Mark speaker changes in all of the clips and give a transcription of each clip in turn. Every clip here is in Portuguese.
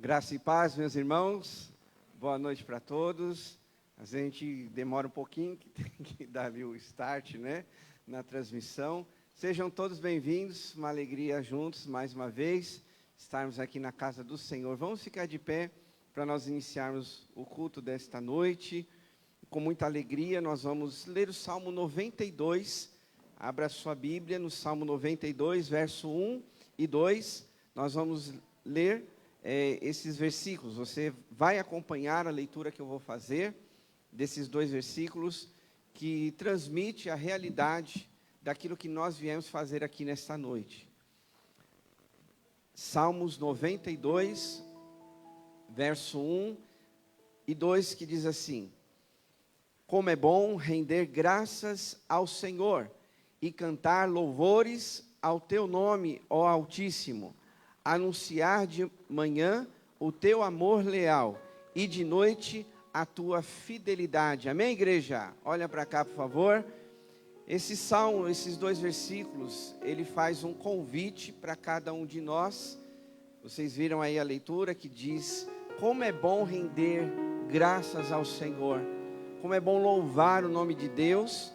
Speaker 1: Graça e paz, meus irmãos. Boa noite para todos. A gente demora um pouquinho, que tem que dar ali o start, né, na transmissão. Sejam todos bem-vindos, uma alegria juntos, mais uma vez, estarmos aqui na casa do Senhor. Vamos ficar de pé para nós iniciarmos o culto desta noite. Com muita alegria, nós vamos ler o Salmo 92. Abra a sua Bíblia no Salmo 92, verso 1 e 2. Nós vamos ler esses versículos. Você vai acompanhar a leitura que eu vou fazer desses dois versículos, que transmite a realidade daquilo que nós viemos fazer aqui nesta noite. Salmos 92, verso 1 e 2, que diz assim: Como é bom render graças ao Senhor e cantar louvores ao teu nome, ó Altíssimo, anunciar de manhã o teu amor leal e de noite a tua fidelidade. Amém, igreja? Olha para cá, por favor. Esse salmo, esses dois versículos, ele faz um convite para cada um de nós. Vocês viram aí a leitura que diz: como é bom render graças ao Senhor, como é bom louvar o nome de Deus,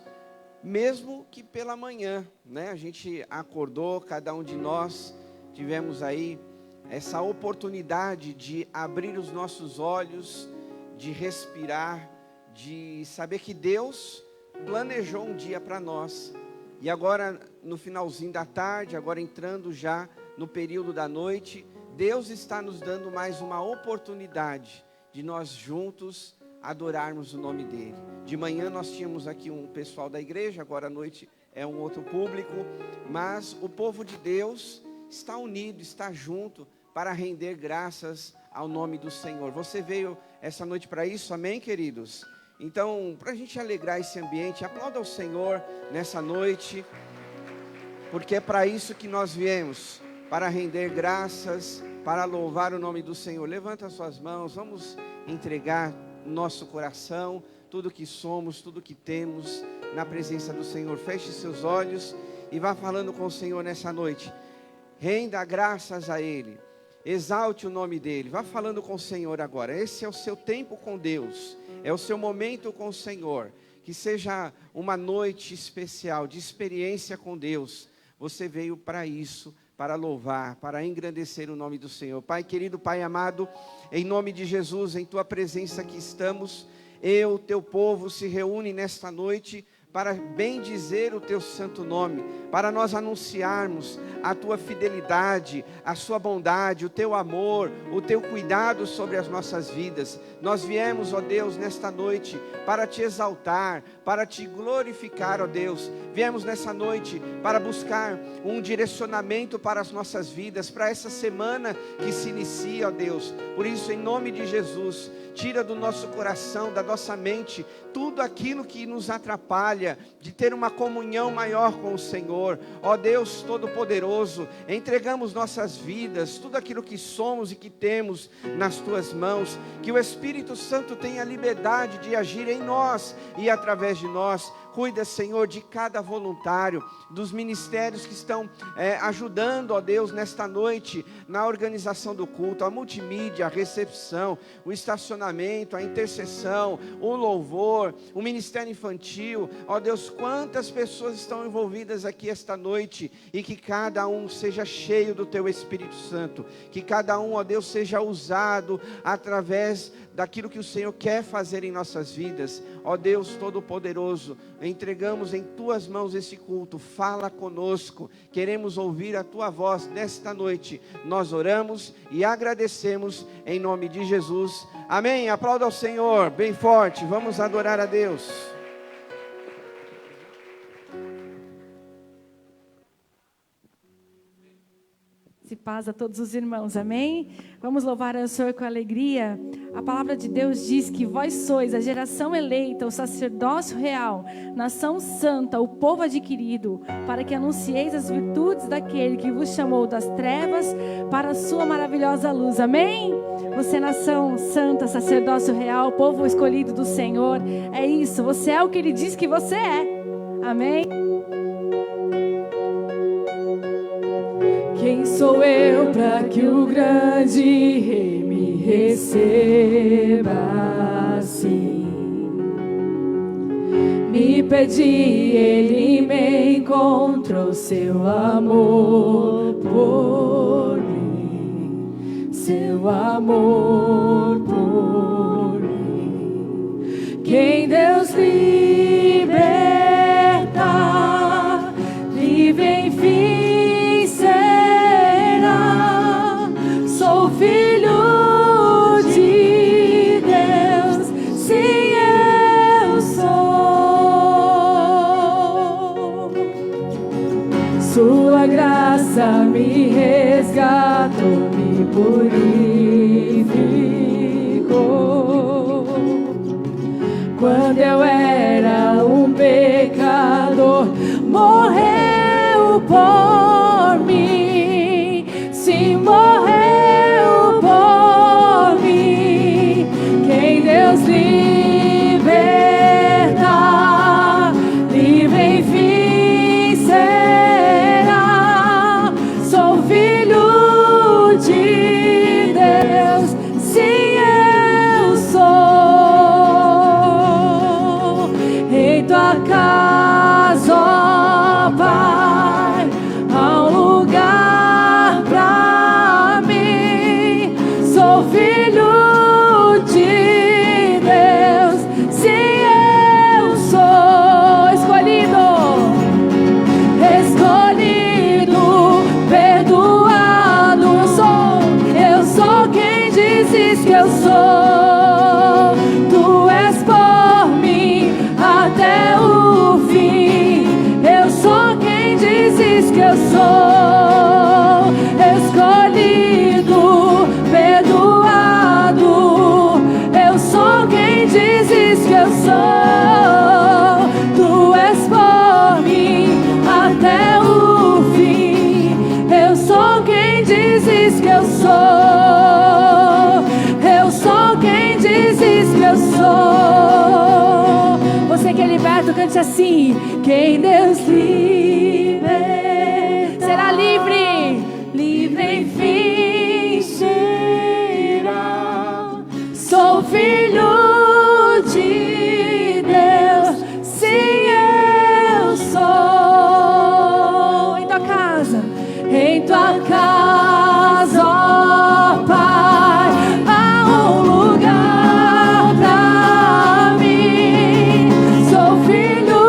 Speaker 1: mesmo que pela manhã, né? A gente acordou, cada um de nós tivemos aí essa oportunidade de abrir os nossos olhos, de respirar, de saber que Deus planejou um dia para nós. E agora, no finalzinho da tarde, agora entrando já no período da noite, Deus está nos dando mais uma oportunidade de nós juntos adorarmos o nome dEle. De manhã nós tínhamos aqui um pessoal da igreja, agora à noite é um outro público, mas o povo de Deus está unido, está junto para render graças ao nome do Senhor. Você veio essa noite para isso, amém, queridos? Então, para a gente alegrar esse ambiente, aplauda ao Senhor nessa noite, porque é para isso que nós viemos, para render graças, para louvar o nome do Senhor. Levanta as suas mãos, vamos entregar nosso coração, tudo que somos, tudo que temos, na presença do Senhor. Feche seus olhos e vá falando com o Senhor nessa noite. Renda graças a Ele, exalte o nome dEle, vá falando com o Senhor agora. Esse é o seu tempo com Deus, é o seu momento com o Senhor. Que seja uma noite especial, de experiência com Deus. Você veio para isso, para louvar, para engrandecer o nome do Senhor. Pai querido, Pai amado, em nome de Jesus, em Tua presença aqui estamos. Eu, Teu povo, se reúne nesta noite para bendizer o Teu santo nome, para nós anunciarmos a Tua fidelidade, a Sua bondade, o Teu amor, o Teu cuidado sobre as nossas vidas. Nós viemos, ó Deus, nesta noite para Te exaltar, para Te glorificar, ó Deus. Viemos nessa noite para buscar um direcionamento para as nossas vidas, para essa semana que se inicia, ó Deus. Por isso, em nome de Jesus, tira do nosso coração, da nossa mente, tudo aquilo que nos atrapalha de ter uma comunhão maior com o Senhor. Ó Deus Todo-Poderoso, entregamos nossas vidas, tudo aquilo que somos e que temos nas Tuas mãos. Que o Espírito Santo tenha liberdade de agir em nós e através de nós. Cuida, Senhor, de cada voluntário, dos ministérios que estão ajudando, ó Deus, nesta noite, na organização do culto, a multimídia, a recepção, o estacionamento, a intercessão, o louvor, o ministério infantil. Ó Deus, quantas pessoas estão envolvidas aqui esta noite, e que cada um seja cheio do Teu Espírito Santo, que cada um, ó Deus, seja usado através daquilo que o Senhor quer fazer em nossas vidas. Ó Deus Todo-Poderoso, entregamos em Tuas mãos esse culto. Fala conosco, queremos ouvir a Tua voz nesta noite. Nós oramos e agradecemos em nome de Jesus, amém. Aplauda ao Senhor bem forte, vamos adorar a Deus.
Speaker 2: Se paz a todos os irmãos, amém? Vamos louvar ao Senhor com alegria. A palavra de Deus diz que vós sois a geração eleita, o sacerdócio real, nação santa, o povo adquirido, para que anuncieis as virtudes daquele que vos chamou das trevas para a sua maravilhosa luz, amém? Você é nação santa, sacerdócio real, povo escolhido do Senhor, é isso, você é o que Ele diz que você é, amém? Quem sou eu para que o grande Rei me receba assim? Me pedi, ele me encontrou, seu amor por mim, seu amor por mim. Quem Deus liberta, livre enfim será. Sou filho de Deus, sim, eu sou. Sua graça me resgatou, me purificou. Quando eu era um pecador, morreu por mim. Sim, morreu por mim. Quem Deus liberta, livre enfim será. Sou filho de Deus, sim, eu sou. Em tua casa, ó Pai, há um lugar pra mim. Sou filho de Deus, sim, eu sou. Escolhido, perdoado. Eu sou quem dizes que eu sou. Tu és por mim até o fim. Eu sou quem dizes que eu sou. Escolhido, perdoado. Eu sou quem dizes que eu sou. Tu és por mim até o fim. Eu sou quem dizes que eu sou. Eu sou quem dizes que eu sou. Você que é liberto, cante assim. Quem Deus livre será livre, livre enfim será. Sou filho de Deus, sim, eu sou. Em tua casa, ó Pai, há um lugar pra mim. Sou filho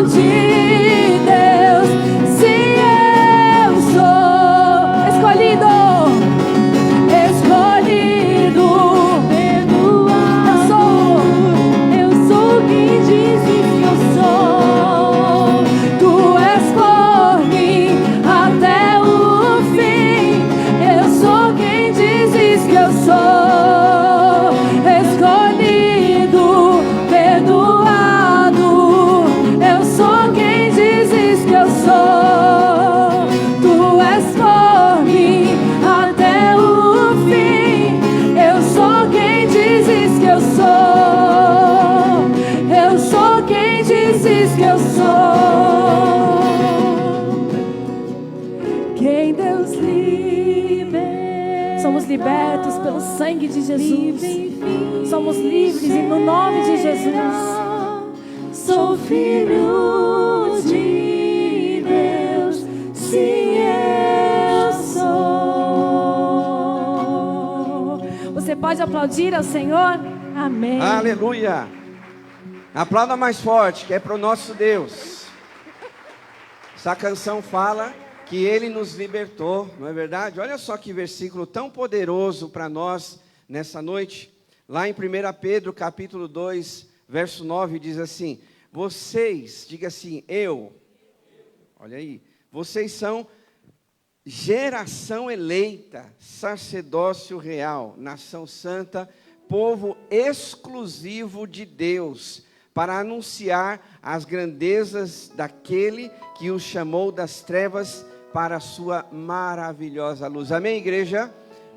Speaker 2: de Deus, sim, eu sou. Escolhido, perdoado. Eu sou quem dizes que eu sou. Tu és por mim até o fim. Eu sou quem dizes que eu sou. Escolhido, perdoado. Eu sou quem dizes que eu sou. Tu és por mim até o fim. Eu sou quem dizes que eu sou. Eu sou quem dizes que eu sou. Quem Deus liberta. Somos libertos pelo sangue de Jesus. Somos livres no nome de Jesus. Sou filho de Deus, sim, eu sou. Você pode aplaudir ao Senhor? Amém.
Speaker 1: Aleluia. Aplauda mais forte, que é para o nosso Deus. Essa canção fala que Ele nos libertou, não é verdade? Olha só que versículo tão poderoso para nós nessa noite. Lá em 1 Pedro capítulo 2, verso 9, diz assim: vocês, diga assim, olha aí, vocês são geração eleita, sacerdócio real, nação santa, povo exclusivo de Deus, para anunciar as grandezas daquele que os chamou das trevas para a sua maravilhosa luz. Amém, igreja?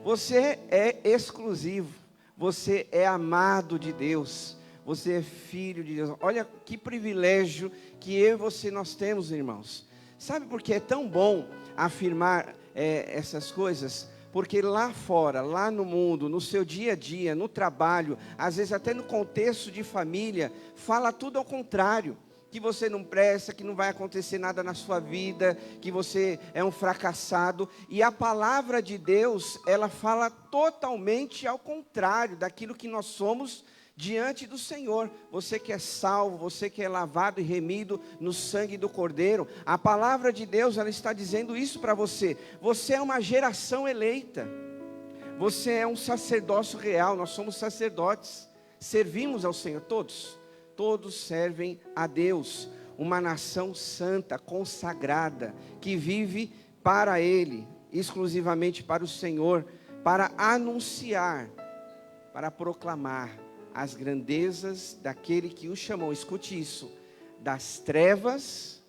Speaker 1: Você é exclusivo, você é amado de Deus, você é filho de Deus. Olha que privilégio que eu e você nós temos, irmãos. Sabe por que é tão bom afirmar essas coisas, porque lá fora, lá no mundo, no seu dia a dia, no trabalho, às vezes até no contexto de família, fala tudo ao contrário. Que você não presta, que não vai acontecer nada na sua vida, que você é um fracassado. E a palavra de Deus, ela fala totalmente ao contrário daquilo que nós somos diante do Senhor. Você que é salvo, você que é lavado e remido no sangue do Cordeiro, a palavra de Deus, ela está dizendo isso para você. Você é uma geração eleita, você é um sacerdócio real, nós somos sacerdotes, servimos ao Senhor, todos servem a Deus, uma nação santa, consagrada, que vive para Ele, exclusivamente para o Senhor, para anunciar, para proclamar as grandezas daquele que o chamou. Escute isso: das trevas,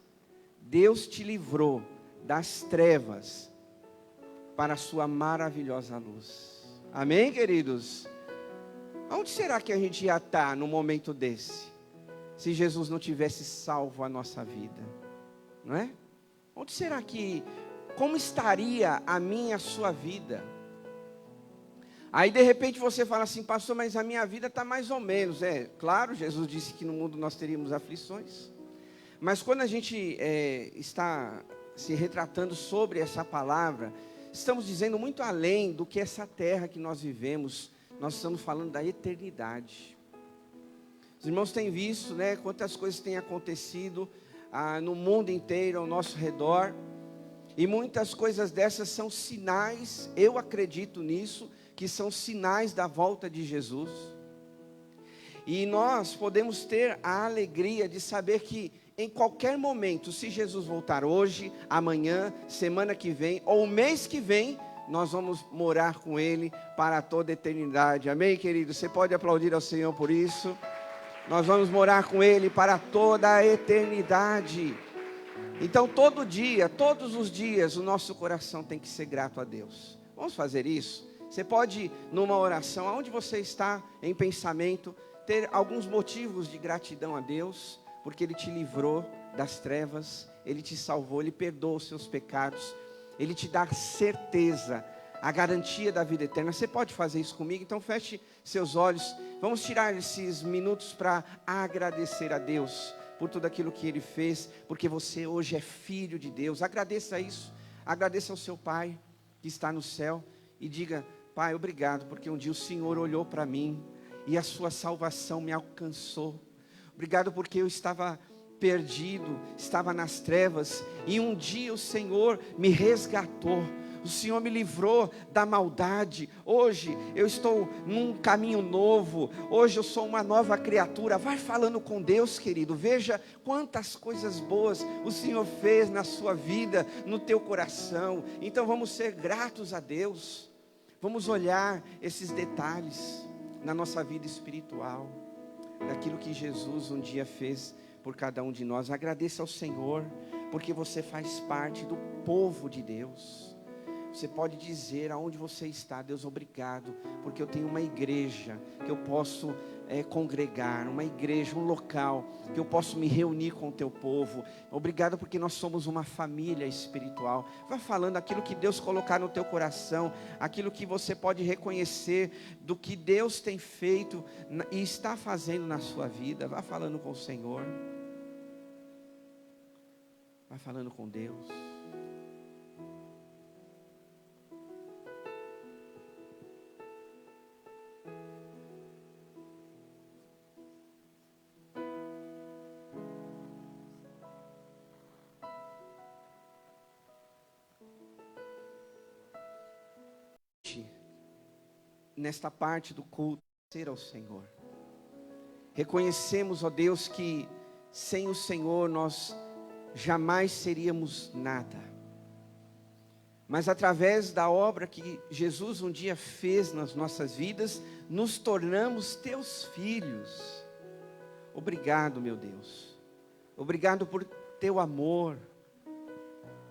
Speaker 1: Deus te livrou das trevas para a sua maravilhosa luz. Amém, queridos? Onde será que a gente ia estar no momento desse, se Jesus não tivesse salvo a nossa vida? Não é? Onde será que, como estaria a minha e a sua vida? Aí de repente você fala assim: pastor, mas a minha vida está mais ou menos. Claro, Jesus disse que no mundo nós teríamos aflições, mas quando a gente está se retratando sobre essa palavra, estamos dizendo muito além do que essa terra que nós vivemos. Nós estamos falando da eternidade. Os irmãos têm visto, né, quantas coisas têm acontecido no mundo inteiro, ao nosso redor, e muitas coisas dessas são sinais, eu acredito nisso, que são sinais da volta de Jesus. E nós podemos ter a alegria de saber que em qualquer momento, se Jesus voltar hoje, amanhã, semana que vem, ou mês que vem, nós vamos morar com Ele para toda a eternidade. Amém, querido? Você pode aplaudir ao Senhor por isso? Nós vamos morar com Ele para toda a eternidade. Então todo dia, todos os dias, o nosso coração tem que ser grato a Deus. Vamos fazer isso? Você pode, numa oração, aonde você está em pensamento, ter alguns motivos de gratidão a Deus, porque Ele te livrou das trevas, Ele te salvou, Ele perdoou os seus pecados, Ele te dá certeza, a garantia da vida eterna. Você pode fazer isso comigo? Então feche seus olhos. Vamos tirar esses minutos para agradecer a Deus por tudo aquilo que Ele fez, porque você hoje é filho de Deus. Agradeça isso. Agradeça ao seu Pai que está no céu e diga: Pai, obrigado, porque um dia o Senhor olhou para mim e a sua salvação me alcançou. Obrigado porque eu estava perdido, estava nas trevas, e um dia o Senhor me resgatou. O Senhor me livrou da maldade. Hoje eu estou num caminho novo. Hoje eu sou uma nova criatura. Vai falando com Deus, querido. Veja quantas coisas boas o Senhor fez na sua vida, no teu coração. Então vamos ser gratos a Deus. Vamos olhar esses detalhes na nossa vida espiritual, daquilo que Jesus um dia fez por cada um de nós. Agradeça ao Senhor, porque você faz parte do povo de Deus. Você pode dizer aonde você está: Deus, obrigado, porque eu tenho uma igreja que eu posso congregar, uma igreja, um local que eu posso me reunir com o teu povo. Obrigado porque nós somos uma família espiritual. Vá falando aquilo que Deus colocar no teu coração, aquilo que você pode reconhecer do que Deus tem feito e está fazendo na sua vida. Vá falando com o Senhor, vá falando com Deus. Nesta parte do culto, ser ao Senhor. Reconhecemos, ó Deus, que sem o Senhor nós jamais seríamos nada. Mas através da obra que Jesus um dia fez nas nossas vidas, nos tornamos teus filhos. Obrigado, meu Deus. Obrigado por teu amor.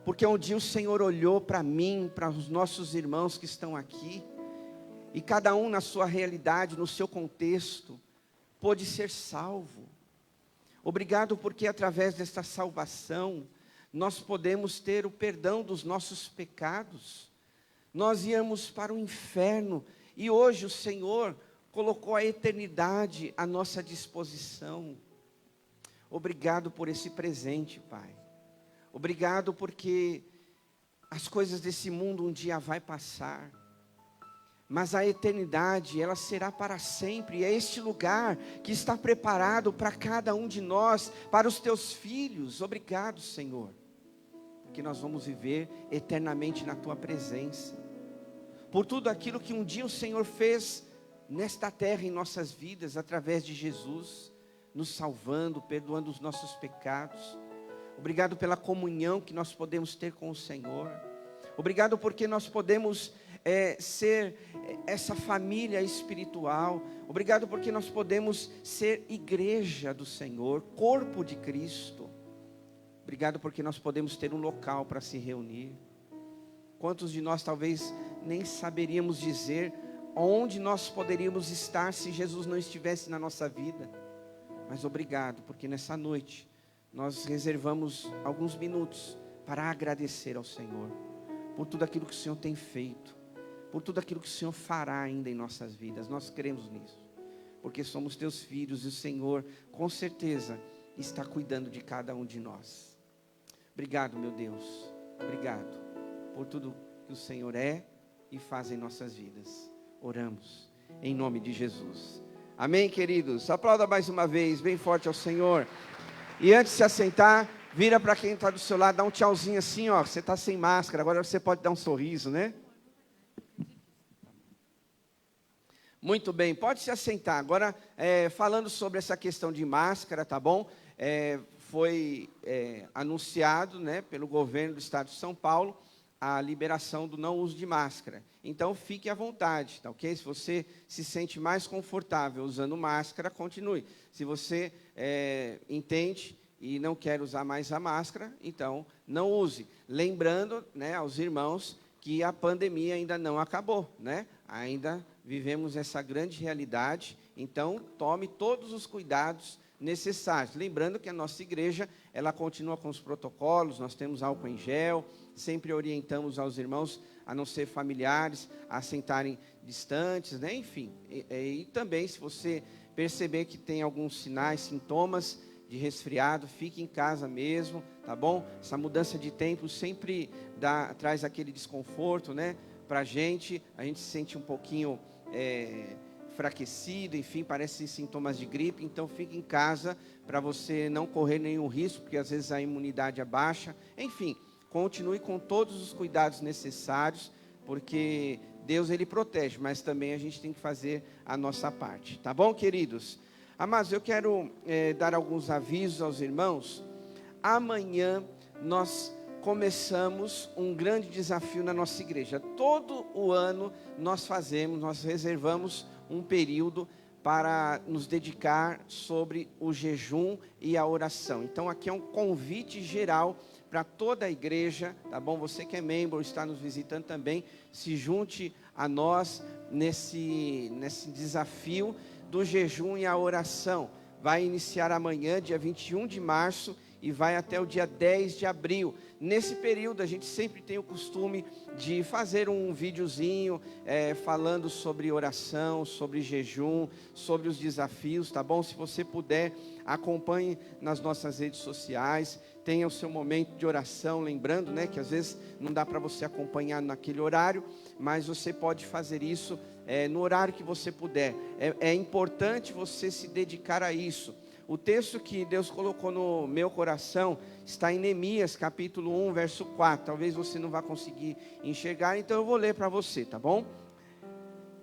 Speaker 1: Porque um dia o Senhor olhou para mim, para os nossos irmãos que estão aqui, e cada um na sua realidade, no seu contexto, pôde ser salvo. Obrigado porque através desta salvação, nós podemos ter o perdão dos nossos pecados. Nós íamos para o inferno e hoje o Senhor colocou a eternidade à nossa disposição. Obrigado por esse presente, Pai. Obrigado porque as coisas desse mundo um dia vai passar, mas a eternidade, ela será para sempre. E é este lugar que está preparado para cada um de nós, para os teus filhos. Obrigado, Senhor, porque nós vamos viver eternamente na tua presença, por tudo aquilo que um dia o Senhor fez nesta terra, em nossas vidas, através de Jesus, nos salvando, perdoando os nossos pecados. Obrigado pela comunhão que nós podemos ter com o Senhor. Obrigado porque nós podemos ser essa família espiritual. Obrigado porque nós podemos ser igreja do Senhor, corpo de Cristo. Obrigado porque nós podemos ter um local para se reunir. Quantos de nós talvez nem saberíamos dizer onde nós poderíamos estar se Jesus não estivesse na nossa vida. Mas obrigado, porque nessa noite nós reservamos alguns minutos para agradecer ao Senhor por tudo aquilo que o Senhor tem feito, por tudo aquilo que o Senhor fará ainda em nossas vidas. Nós cremos nisso, porque somos teus filhos e o Senhor com certeza está cuidando de cada um de nós. Obrigado, meu Deus, obrigado por tudo que o Senhor é e faz em nossas vidas. Oramos em nome de Jesus. Amém, queridos? Aplauda mais uma vez, bem forte ao Senhor. E antes de se assentar, vira para quem está do seu lado, dá um tchauzinho assim, ó. Você está sem máscara, agora você pode dar um sorriso, né? Muito bem, pode se assentar. Agora, falando sobre essa questão de máscara, tá bom? Foi anunciado, né, pelo governo do estado de São Paulo, a liberação do não uso de máscara. Então, fique à vontade, tá ok? Se você se sente mais confortável usando máscara, continue. Se você entende e não quer usar mais a máscara, então, não use. Lembrando, né, aos irmãos que a pandemia ainda não acabou, né? Ainda vivemos essa grande realidade, então, tome todos os cuidados necessários. Lembrando que a nossa igreja, ela continua com os protocolos, nós temos álcool em gel, sempre orientamos aos irmãos, a não ser familiares, a sentarem distantes, né? Enfim, e também se você perceber que tem alguns sinais, sintomas de resfriado, fique em casa mesmo, tá bom? Essa mudança de tempo sempre traz aquele desconforto, né? Pra gente, a gente se sente um pouquinho enfraquecido, enfim, parecem sintomas de gripe, então fique em casa para você não correr nenhum risco, porque às vezes a imunidade é baixa. Enfim, continue com todos os cuidados necessários, porque Deus, Ele protege, mas também a gente tem que fazer a nossa parte, tá bom, queridos? Amados, eu quero dar alguns avisos aos irmãos. Amanhã nós começamos um grande desafio na nossa igreja. Todo o ano nós reservamos um período para nos dedicar sobre o jejum e a oração. Então aqui é um convite geral para toda a igreja, tá bom? Você que é membro, está nos visitando também, se junte a nós nesse desafio do jejum e a oração. Vai iniciar amanhã, dia 21 de março, e vai até o dia 10 de abril. Nesse período, a gente sempre tem o costume de fazer um videozinho falando sobre oração, sobre jejum, sobre os desafios, tá bom? Se você puder, acompanhe nas nossas redes sociais, tenha o seu momento de oração, lembrando, né, que às vezes não dá para você acompanhar naquele horário, mas você pode fazer isso no horário que você puder. É importante você se dedicar a isso. O texto que Deus colocou no meu coração está em Neemias, capítulo 1, verso 4. Talvez você não vá conseguir enxergar, então eu vou ler para você, tá bom?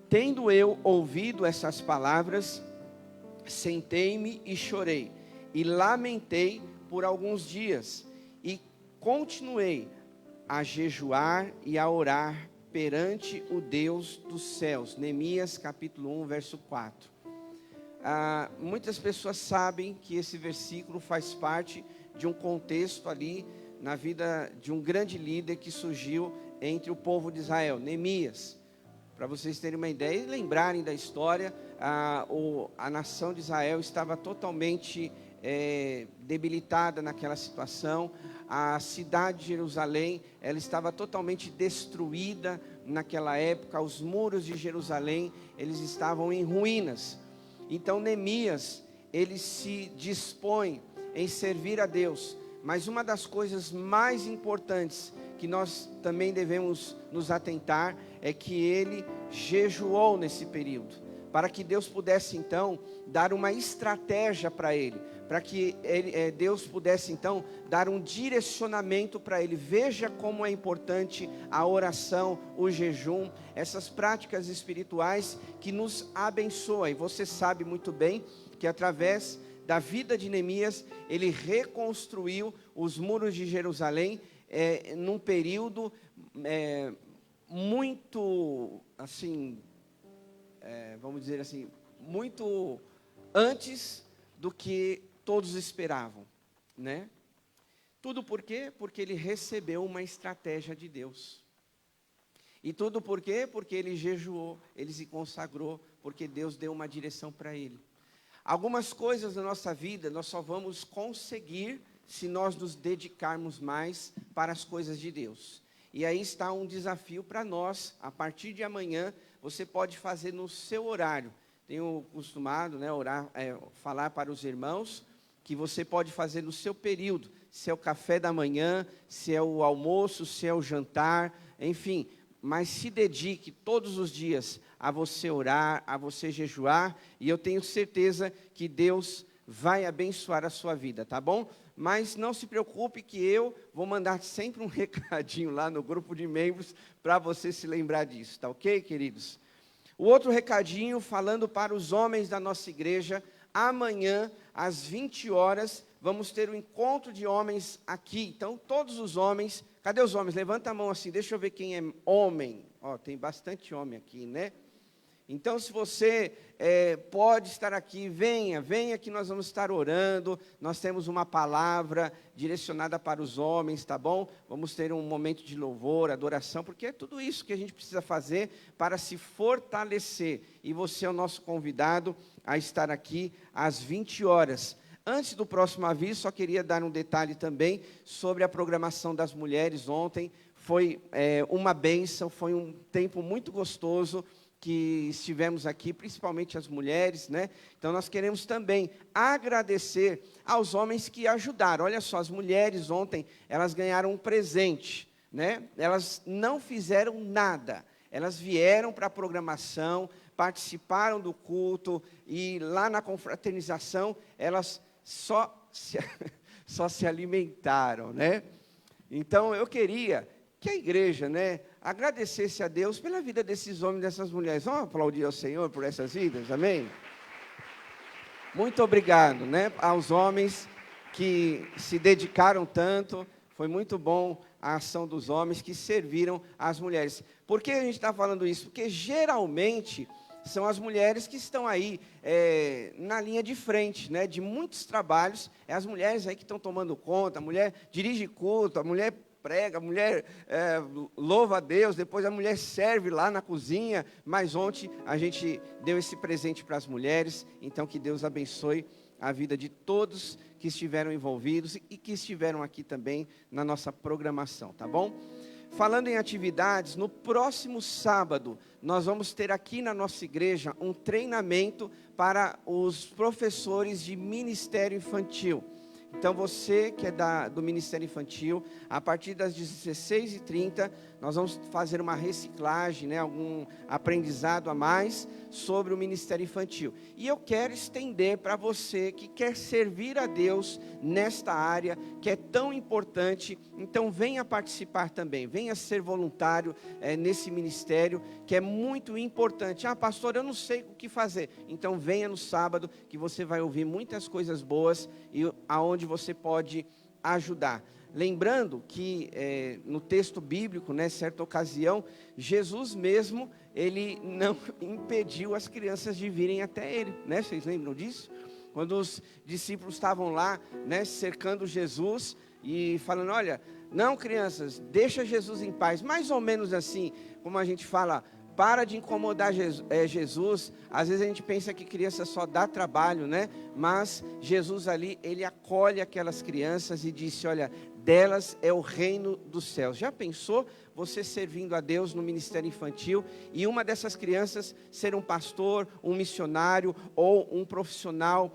Speaker 1: Tendo eu ouvido essas palavras, sentei-me e chorei, e lamentei por alguns dias, e continuei a jejuar e a orar perante o Deus dos céus. Neemias, capítulo 1, verso 4. Muitas pessoas sabem que esse versículo faz parte de um contexto ali na vida de um grande líder que surgiu entre o povo de Israel, Neemias. Para vocês terem uma ideia e lembrarem da história, a nação de Israel estava totalmente debilitada naquela situação. A cidade de Jerusalém, ela estava totalmente destruída naquela época. Os muros de Jerusalém, eles estavam em ruínas. Então Neemias, ele se dispõe em servir a Deus. Mas uma das coisas mais importantes que nós também devemos nos atentar é que ele jejuou nesse período, para que Deus pudesse então dar uma estratégia para ele, para que Deus pudesse então dar um direcionamento para ele. Veja como é importante a oração, o jejum, essas práticas espirituais que nos abençoam. E você sabe muito bem que através da vida de Neemias, ele reconstruiu os muros de Jerusalém num período muito, assim, vamos dizer assim, muito antes do que todos esperavam, né? Tudo por quê? Porque ele recebeu uma estratégia de Deus. E tudo por quê? Porque ele jejuou, ele se consagrou, porque Deus deu uma direção para ele. Algumas coisas da nossa vida nós só vamos conseguir se nós nos dedicarmos mais para as coisas de Deus. E aí está um desafio para nós. A partir de amanhã, você pode fazer no seu horário. Tenho costumado, né, falar para os irmãos que você pode fazer no seu período. Se é o café da manhã, se é o almoço, se é o jantar, enfim. Mas se dedique todos os dias a você orar, a você jejuar, e eu tenho certeza que Deus vai abençoar a sua vida, tá bom? Mas não se preocupe que eu vou mandar sempre um recadinho lá no grupo de membros para você se lembrar disso, tá ok, queridos? O outro recadinho, falando para os homens da nossa igreja, amanhã, às 20 horas, vamos ter um encontro de homens aqui. Então, todos os homens, cadê os homens? Levanta a mão assim, deixa eu ver quem é homem. Ó, tem bastante homem aqui, né? Então, se você pode estar aqui, venha que nós vamos estar orando. Nós temos uma palavra direcionada para os homens, tá bom? Vamos ter um momento de louvor, adoração, porque é tudo isso que a gente precisa fazer para se fortalecer. E você é o nosso convidado a estar aqui às 20 horas. Antes do próximo aviso, só queria dar um detalhe também sobre a programação das mulheres ontem. Foi uma bênção, foi um tempo muito gostoso que estivemos aqui, principalmente as mulheres, né? Então nós queremos também agradecer aos homens que ajudaram. Olha só, as mulheres ontem, elas ganharam um presente, né? Elas não fizeram nada, elas vieram para a programação, participaram do culto, e lá na confraternização, elas só se alimentaram, né? Então eu queria que a igreja, né, agradecesse a Deus pela vida desses homens e dessas mulheres. Vamos aplaudir ao Senhor por essas vidas, amém? Muito obrigado, né, aos homens que se dedicaram tanto. Foi muito bom a ação dos homens que serviram às mulheres. Por que a gente está falando isso? Porque geralmente são as mulheres que estão aí na linha de frente, né, de muitos trabalhos. É as mulheres aí que estão tomando conta. A mulher dirige culto, a mulher prega, a mulher louva a Deus, depois a mulher serve lá na cozinha. Mas ontem a gente deu esse presente para as mulheres. Então que Deus abençoe a vida de todos que estiveram envolvidos e que estiveram aqui também na nossa programação, tá bom? Falando em atividades, no próximo sábado nós vamos ter aqui na nossa igreja um treinamento para os professores de ministério infantil. Então você que é do Ministério Infantil, a partir das 16h30, nós vamos fazer uma reciclagem, né, algum aprendizado a mais sobre o Ministério Infantil. E eu quero estender para você que quer servir a Deus nesta área, que é tão importante. Então venha participar também, venha ser voluntário nesse ministério, que é muito importante. Ah, pastor, eu não sei o que fazer. Então venha no sábado, que você vai ouvir muitas coisas boas e aonde você pode ajudar. Lembrando que no texto bíblico, né, certa ocasião, Jesus mesmo, ele não impediu as crianças de virem até ele, né? Vocês lembram disso? Quando os discípulos estavam lá, né, cercando Jesus e falando, olha, não, crianças, deixa Jesus em paz. Mais ou menos assim, como a gente fala, para de incomodar Jesus. Às vezes a gente pensa que criança só dá trabalho, né? Mas Jesus ali, ele acolhe aquelas crianças e disse: olha, delas é o reino dos céus. Já pensou você servindo a Deus no ministério infantil e uma dessas crianças ser um pastor, um missionário ou um profissional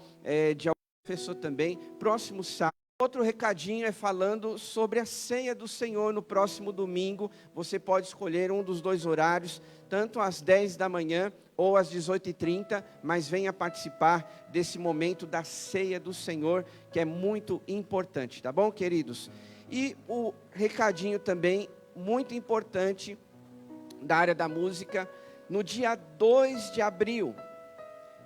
Speaker 1: de algum professor também? Próximo sábado. Outro recadinho é falando sobre a ceia do Senhor no próximo domingo. Você pode escolher um dos dois horários, tanto às 10 da manhã ou às 18h30, mas venha participar desse momento da ceia do Senhor, que é muito importante, tá bom, queridos? E o recadinho também, muito importante, da área da música, no dia 2 de abril,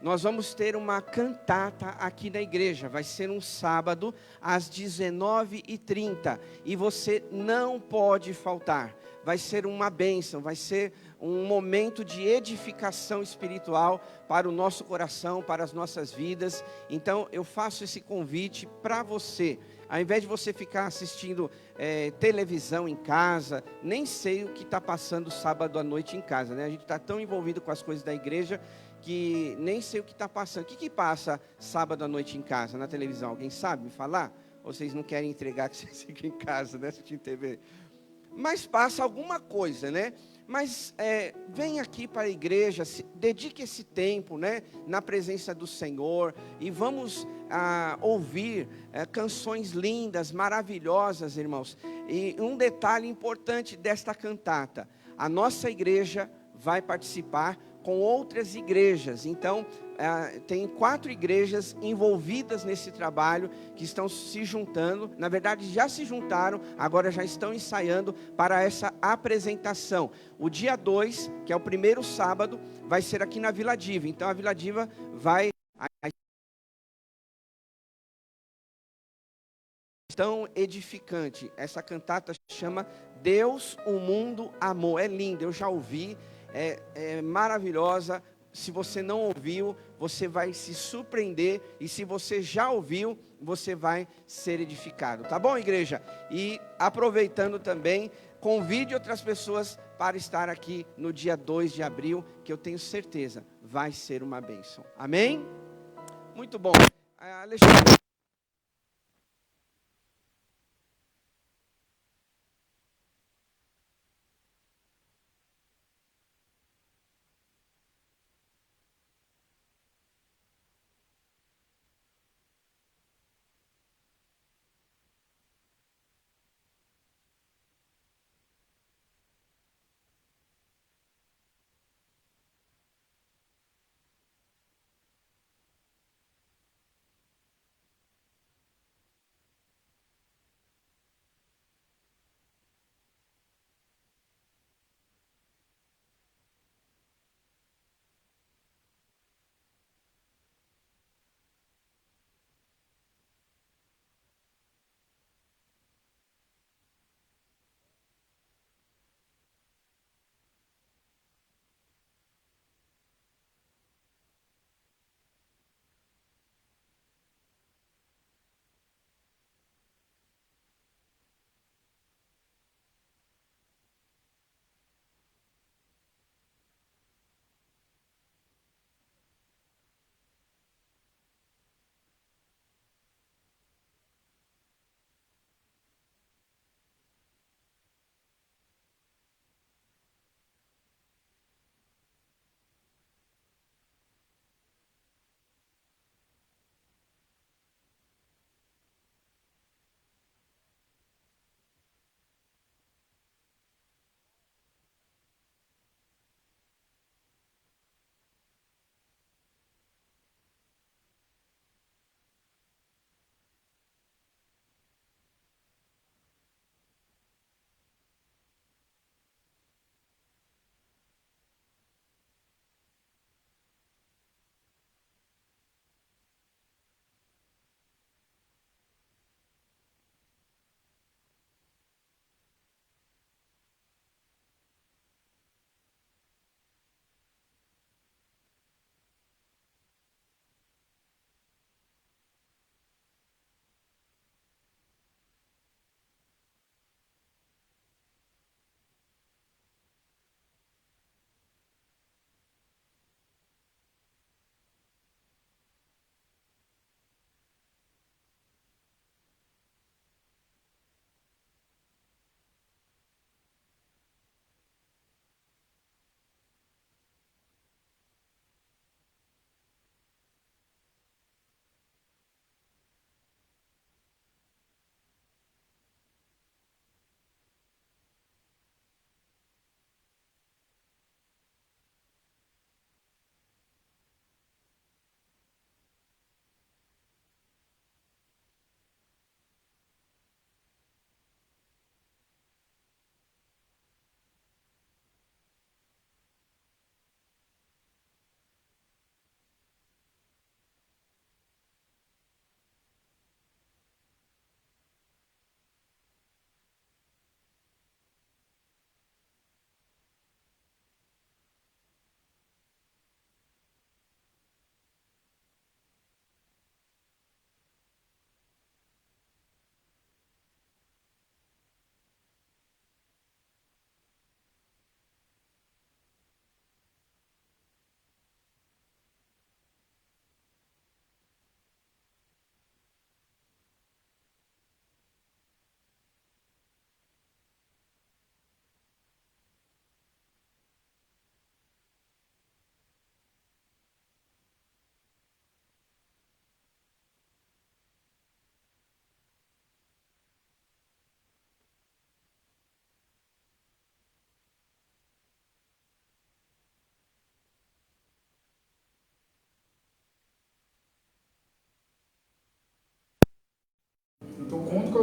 Speaker 1: nós vamos ter uma cantata aqui na igreja. Vai ser um sábado às 19h30 e você não pode faltar. Vai ser uma bênção, vai ser um momento de edificação espiritual para o nosso coração, para as nossas vidas. Então eu faço esse convite para você. Ao invés de você ficar assistindo televisão em casa, nem sei o que está passando sábado à noite em casa, né? A gente está tão envolvido com as coisas da igreja que nem sei o que está passando. O que passa sábado à noite em casa, na televisão? Alguém sabe me falar? Ou vocês não querem entregar que vocês ficam em casa, né, assistindo TV? Mas passa alguma coisa, né? Mas vem aqui para a igreja, dedique esse tempo, né, na presença do Senhor, e vamos ouvir canções lindas, maravilhosas, irmãos. E um detalhe importante desta cantata: a nossa igreja vai participar com outras igrejas. Então, tem 4 igrejas envolvidas nesse trabalho, que estão se juntando, na verdade já se juntaram, agora já estão ensaiando para essa apresentação. O dia 2, que é o primeiro sábado, vai ser aqui na Vila Diva. Então a Vila Diva vai... tão edificante. Essa cantata chama Deus, o Mundo, Amor. É linda, eu já ouvi, é maravilhosa. Se você não ouviu, você vai se surpreender. E se você já ouviu, você vai ser edificado. Tá bom, igreja? E aproveitando também, convide outras pessoas para estar aqui no dia 2 de abril, que eu tenho certeza vai ser uma bênção. Amém? Muito bom. Alexandre.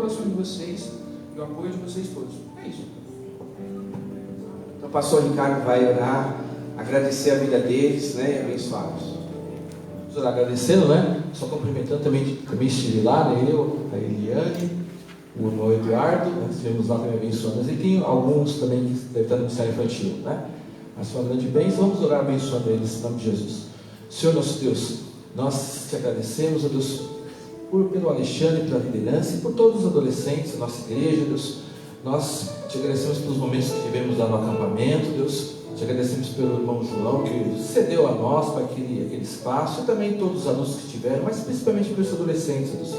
Speaker 3: oração de vocês e o apoio de vocês todos. É isso.
Speaker 1: Então o pastor Ricardo vai orar, agradecer a vida deles, né, e abençoá-los.
Speaker 4: Vamos orar agradecendo, né? Só cumprimentando também estive lá, né? Eu, a Eliane, o irmão Eduardo, né? Estivemos lá também abençoando. E tem alguns também que devem estar no ministério infantil, né? Mas foi uma grande bênção, vamos orar abençoando eles em nome de Jesus. Senhor nosso Deus, nós te agradecemos, ó Deus, pelo Alexandre, pela liderança e por todos os adolescentes da nossa igreja, Deus. Nós te agradecemos pelos momentos que tivemos lá no acampamento, Deus. Te agradecemos pelo irmão João, que cedeu a nós para aquele espaço, e também todos os alunos que tiveram, mas principalmente pelos adolescentes, Deus.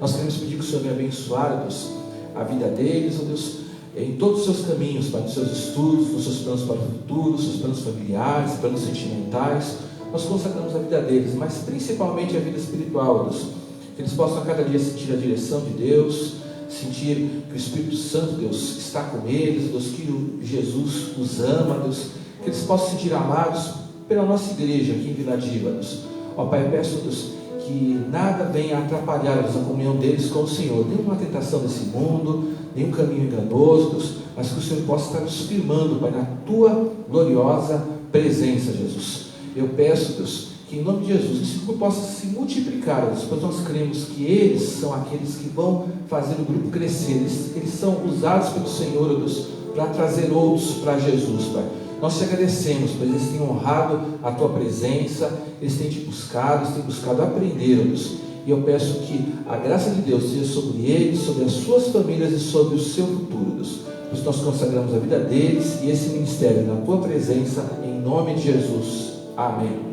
Speaker 4: Nós queremos pedir que o Senhor venha abençoar, Deus, a vida deles, ó Deus, em todos os seus caminhos, para os seus estudos, nos seus planos para o futuro, seus planos familiares, planos sentimentais. Nós consagramos a vida deles, mas principalmente a vida espiritual, Deus. Que eles possam a cada dia sentir a direção de Deus, sentir que o Espírito Santo, Deus, está com eles, Deus, que Jesus os ama, Deus, que eles possam se sentir amados pela nossa igreja aqui em Vila Diva, Deus. Ó Pai, eu peço, Deus, que nada venha atrapalhar, Deus, a comunhão deles com o Senhor, nenhuma tentação desse mundo, nenhum caminho enganoso, Deus, mas que o Senhor possa estar nos firmando, Pai, na Tua gloriosa presença, Jesus. Eu peço, Deus, que em nome de Jesus esse grupo possa se multiplicar, Deus, pois nós cremos que eles são aqueles que vão fazer o grupo crescer, eles são usados pelo Senhor, Deus, para trazer outros para Jesus, Pai. Nós te agradecemos, pois eles têm honrado a Tua presença, eles têm te buscado, eles têm buscado aprender, Deus. E eu peço que a graça de Deus seja sobre eles, sobre as suas famílias e sobre o seu futuro, Deus. Pois nós consagramos a vida deles e esse ministério na Tua presença, em nome de Jesus. Amém.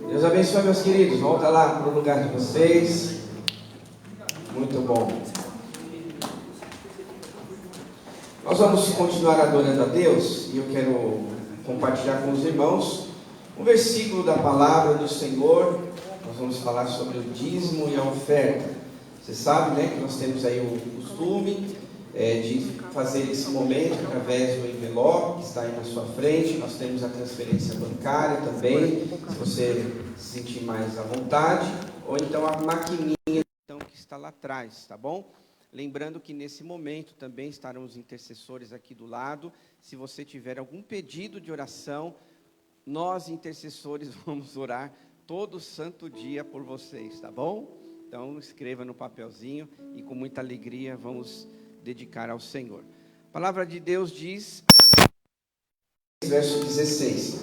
Speaker 1: Deus abençoe, meus queridos. Volta lá para o lugar de vocês. Muito bom. Nós vamos continuar adorando a Deus e eu quero compartilhar com os irmãos um versículo da palavra do Senhor. Nós vamos falar sobre o dízimo e a oferta. Você sabe, né, que nós temos aí o costume de fazer esse momento através do envelope que está aí na sua frente. Nós temos a transferência bancária também, se você se sentir mais à vontade, ou então a maquininha que está lá atrás, tá bom? Lembrando que nesse momento também estarão os intercessores aqui do lado. Se você tiver algum pedido de oração, nós intercessores vamos orar todo santo dia por vocês, tá bom? Então escreva no papelzinho e com muita alegria vamos dedicar ao Senhor. A palavra de Deus diz, verso 16: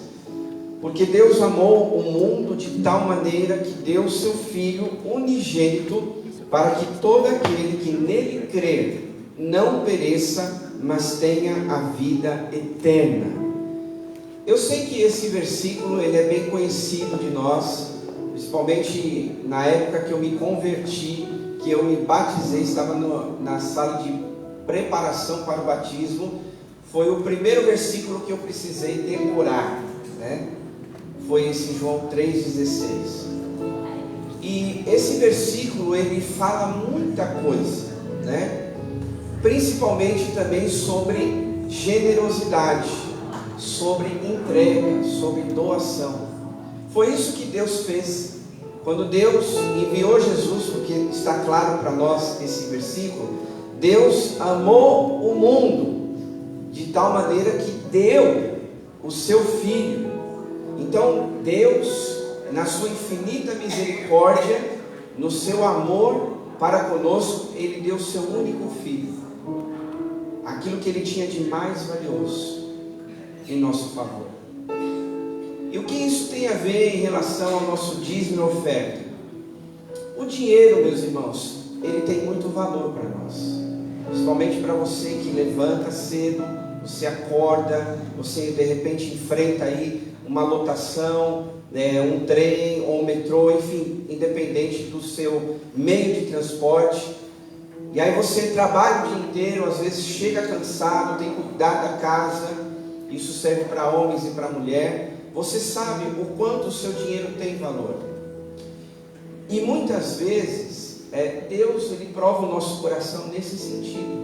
Speaker 1: porque Deus amou o mundo de tal maneira que deu o seu Filho unigênito, para que todo aquele que nele crer não pereça, mas tenha a vida eterna. Eu sei que esse versículo ele é bem conhecido de nós, principalmente na época que eu me converti, que eu me batizei, estava na sala de preparação para o batismo. Foi o primeiro versículo que eu precisei decorar, né? Foi esse João 3,16. E esse versículo ele fala muita coisa, né? Principalmente também sobre generosidade, sobre entrega, sobre doação. Foi isso que Deus fez quando Deus enviou Jesus, porque está claro para nós esse versículo. Deus amou o mundo de tal maneira que deu o seu Filho. Então Deus, na sua infinita misericórdia, no seu amor para conosco, Ele deu o seu único Filho, aquilo que Ele tinha de mais valioso em nosso favor. E o que isso tem a ver em relação ao nosso dízimo e oferta? O dinheiro, meus irmãos, ele tem muito valor para nós, principalmente para você que levanta cedo, você acorda, você de repente enfrenta aí uma lotação, um trem ou um metrô, enfim, independente do seu meio de transporte. E aí você trabalha o dia inteiro, às vezes chega cansado, tem que cuidar da casa. Isso serve para homens e para mulher. Você sabe o quanto o seu dinheiro tem valor. E muitas vezes Deus ele prova o nosso coração nesse sentido.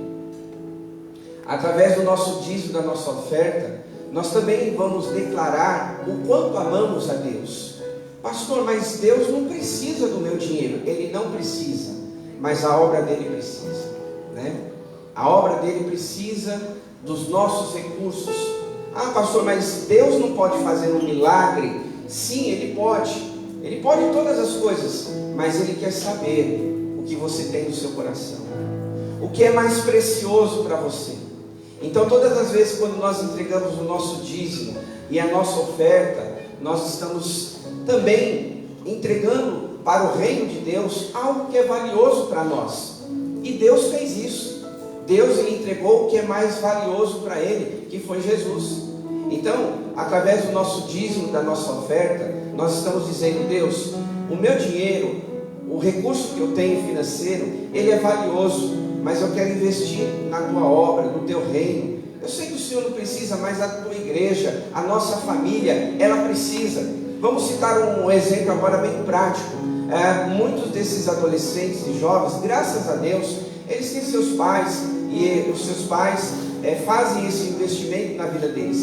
Speaker 1: Através do nosso dízimo, da nossa oferta, nós também vamos declarar o quanto amamos a Deus. Pastor, mas Deus não precisa do meu dinheiro. Ele não precisa, mas a obra dele precisa, né? A obra dele precisa dos nossos recursos. Ah, pastor, mas Deus não pode fazer um milagre? Sim, Ele pode. Ele pode todas as coisas, mas Ele quer saber o que você tem no seu coração, o que é mais precioso para você. Então, todas as vezes quando nós entregamos o nosso dízimo e a nossa oferta, nós estamos também entregando para o reino de Deus algo que é valioso para nós. E Deus fez isso. Deus lhe entregou o que é mais valioso para Ele, que foi Jesus. Então, através do nosso dízimo, da nossa oferta, nós estamos dizendo: Deus, o meu dinheiro, o recurso que eu tenho financeiro, ele é valioso, mas eu quero investir na Tua obra, no Teu reino. Eu sei que o Senhor não precisa, mas a Tua igreja, a nossa família, ela precisa. Vamos citar um exemplo agora bem prático. Muitos desses adolescentes e jovens, graças a Deus, eles têm seus pais, e os seus pais fazem esse investimento na vida deles.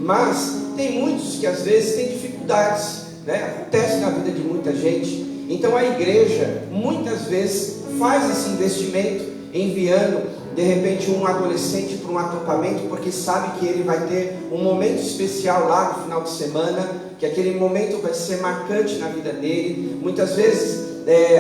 Speaker 1: Mas tem muitos que às vezes têm dificuldades, né? Acontece na vida de muita gente. Então a igreja muitas vezes faz esse investimento, enviando de repente um adolescente para um acampamento, porque sabe que ele vai ter um momento especial lá no final de semana, que aquele momento vai ser marcante na vida dele. Muitas vezes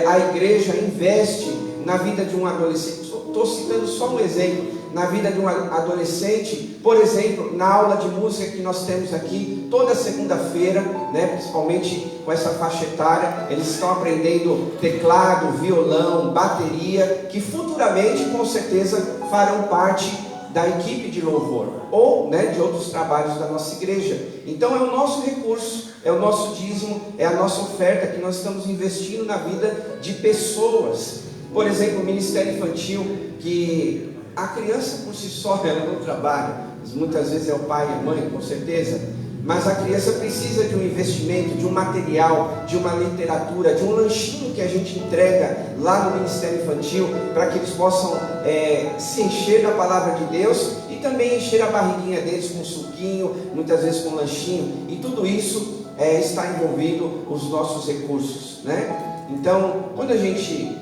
Speaker 1: a igreja investe na vida de um adolescente. Estou citando só um exemplo. Na vida de um adolescente, por exemplo, na aula de música que nós temos aqui toda segunda-feira, né, principalmente com essa faixa etária, eles estão aprendendo teclado, violão, bateria, que futuramente com certeza farão parte da equipe de louvor, ou, né, de outros trabalhos da nossa igreja. Então é o nosso recurso, é o nosso dízimo, é a nossa oferta que nós estamos investindo na vida de pessoas. Por exemplo, o Ministério Infantil, que a criança por si só, ela não trabalha, muitas vezes é o pai e a mãe, com certeza, mas a criança precisa de um investimento, de um material, de uma literatura, de um lanchinho que a gente entrega lá no Ministério Infantil, para que eles possam se encher da palavra de Deus e também encher a barriguinha deles com suquinho, muitas vezes com lanchinho, e tudo isso está envolvido os nossos recursos, né? Então, quando a gente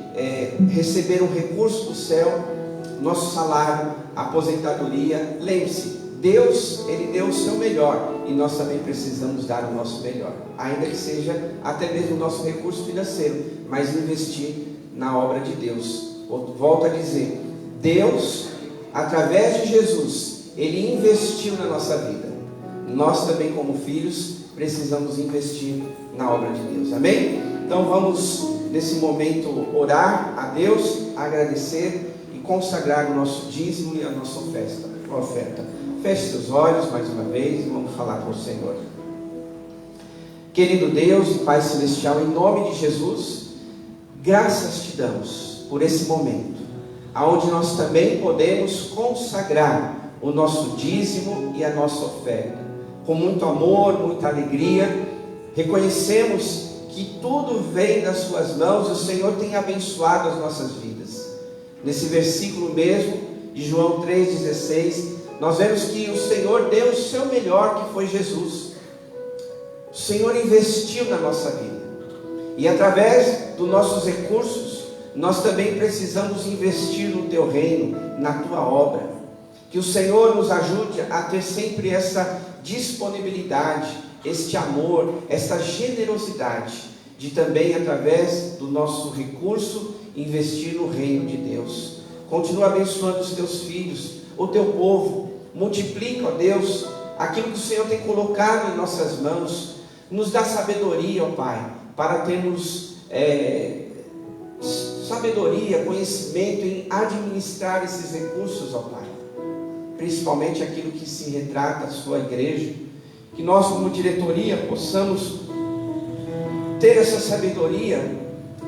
Speaker 1: receber um recurso do céu, nosso salário, aposentadoria, lembre-se, Deus, Ele deu o seu melhor, e nós também precisamos dar o nosso melhor, ainda que seja até mesmo o nosso recurso financeiro, mas investir na obra de Deus. Volto a dizer, Deus, através de Jesus, Ele investiu na nossa vida. Nós também, como filhos, precisamos investir na obra de Deus, amém? Então vamos nesse momento orar a Deus, agradecer e consagrar o nosso dízimo e a nossa oferta. Feche seus olhos mais uma vez e vamos falar com o Senhor. Querido Deus e Pai Celestial, em nome de Jesus, graças te damos por esse momento, onde nós também podemos consagrar o nosso dízimo e a nossa oferta. Com muito amor, muita alegria, reconhecemos que tudo vem das suas mãos e o Senhor tem abençoado as nossas vidas. Nesse versículo mesmo, de João 3,16, nós vemos que o Senhor deu o seu melhor, que foi Jesus. O Senhor investiu na nossa vida. E através dos nossos recursos, nós também precisamos investir no Teu reino, na Tua obra. Que o Senhor nos ajude a ter sempre essa disponibilidade, este amor, esta generosidade, de também, através do nosso recurso, investir no reino de Deus. Continua abençoando os Teus filhos, o Teu povo. Multiplica, ó Deus, aquilo que o Senhor tem colocado em nossas mãos. Nos dá sabedoria, ó Pai, para termos sabedoria, conhecimento em administrar esses recursos, ó Pai. Principalmente aquilo que se retrata a Sua igreja. Que nós, como diretoria, possamos ter essa sabedoria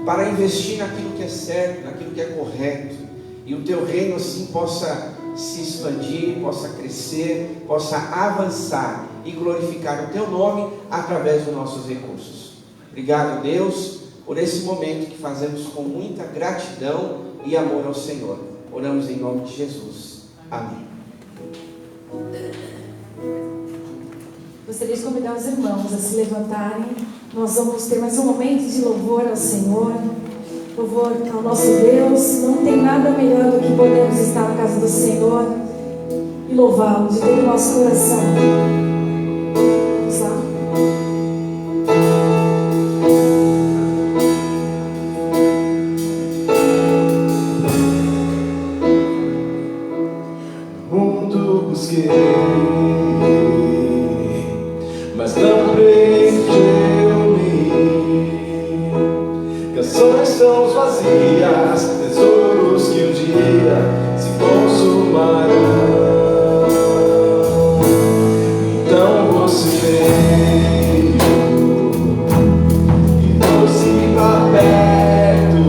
Speaker 1: para investir naquilo que é certo, naquilo que é correto, e o Teu reino assim possa se expandir, possa crescer, possa avançar e glorificar o Teu nome através dos nossos recursos. Obrigado, Deus, por esse momento que fazemos com muita gratidão e amor ao Senhor. Oramos em nome de Jesus. Amém.
Speaker 2: Gostaria de convidar os irmãos a se levantarem. Nós vamos ter mais um momento de louvor ao Senhor, louvor ao nosso Deus. Não tem nada melhor do que podermos estar na casa do Senhor e louvá-lo de todo o nosso coração. Vamos lá.
Speaker 5: Mas não preencheu-me. Canções tão vazias, tesouros que um dia se consumarão. Então você veio e trouxe pra perto,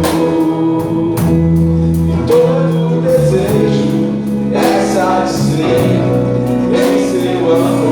Speaker 5: e todo desejo é satisfeito em seu amor.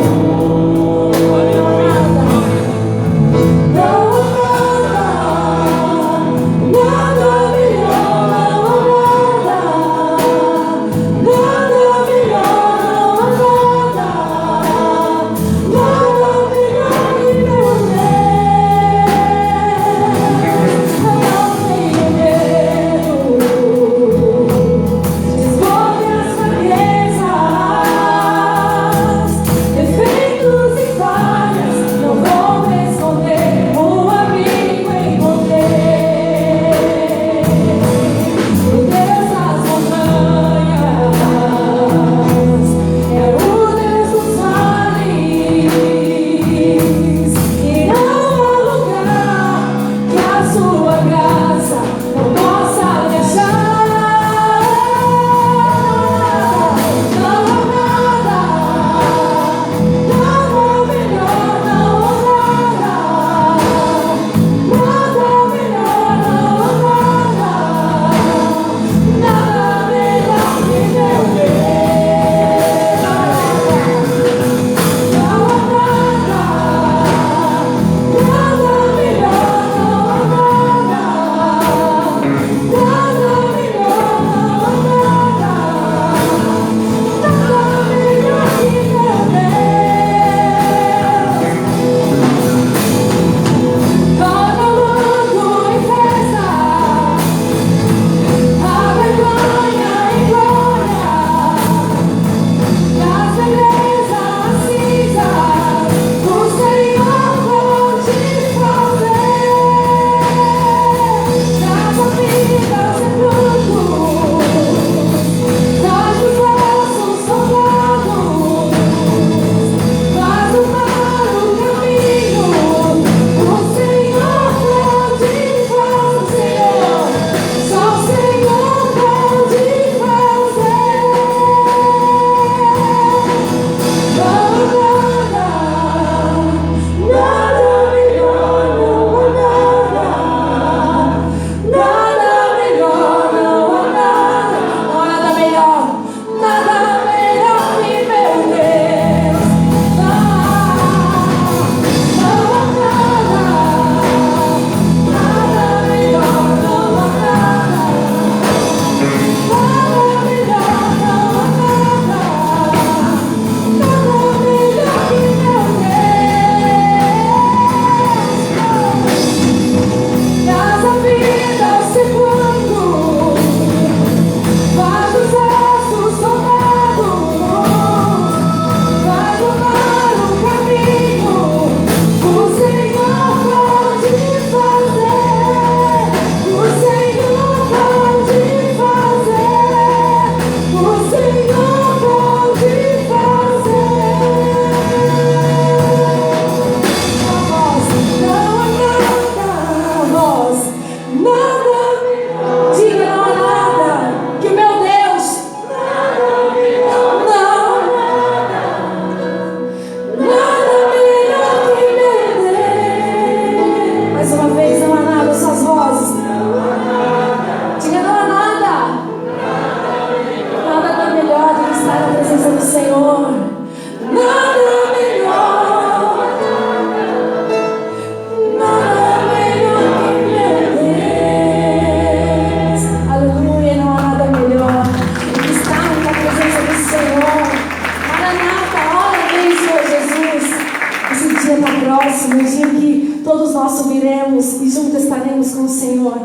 Speaker 2: todos nós subiremos e juntos estaremos com o Senhor.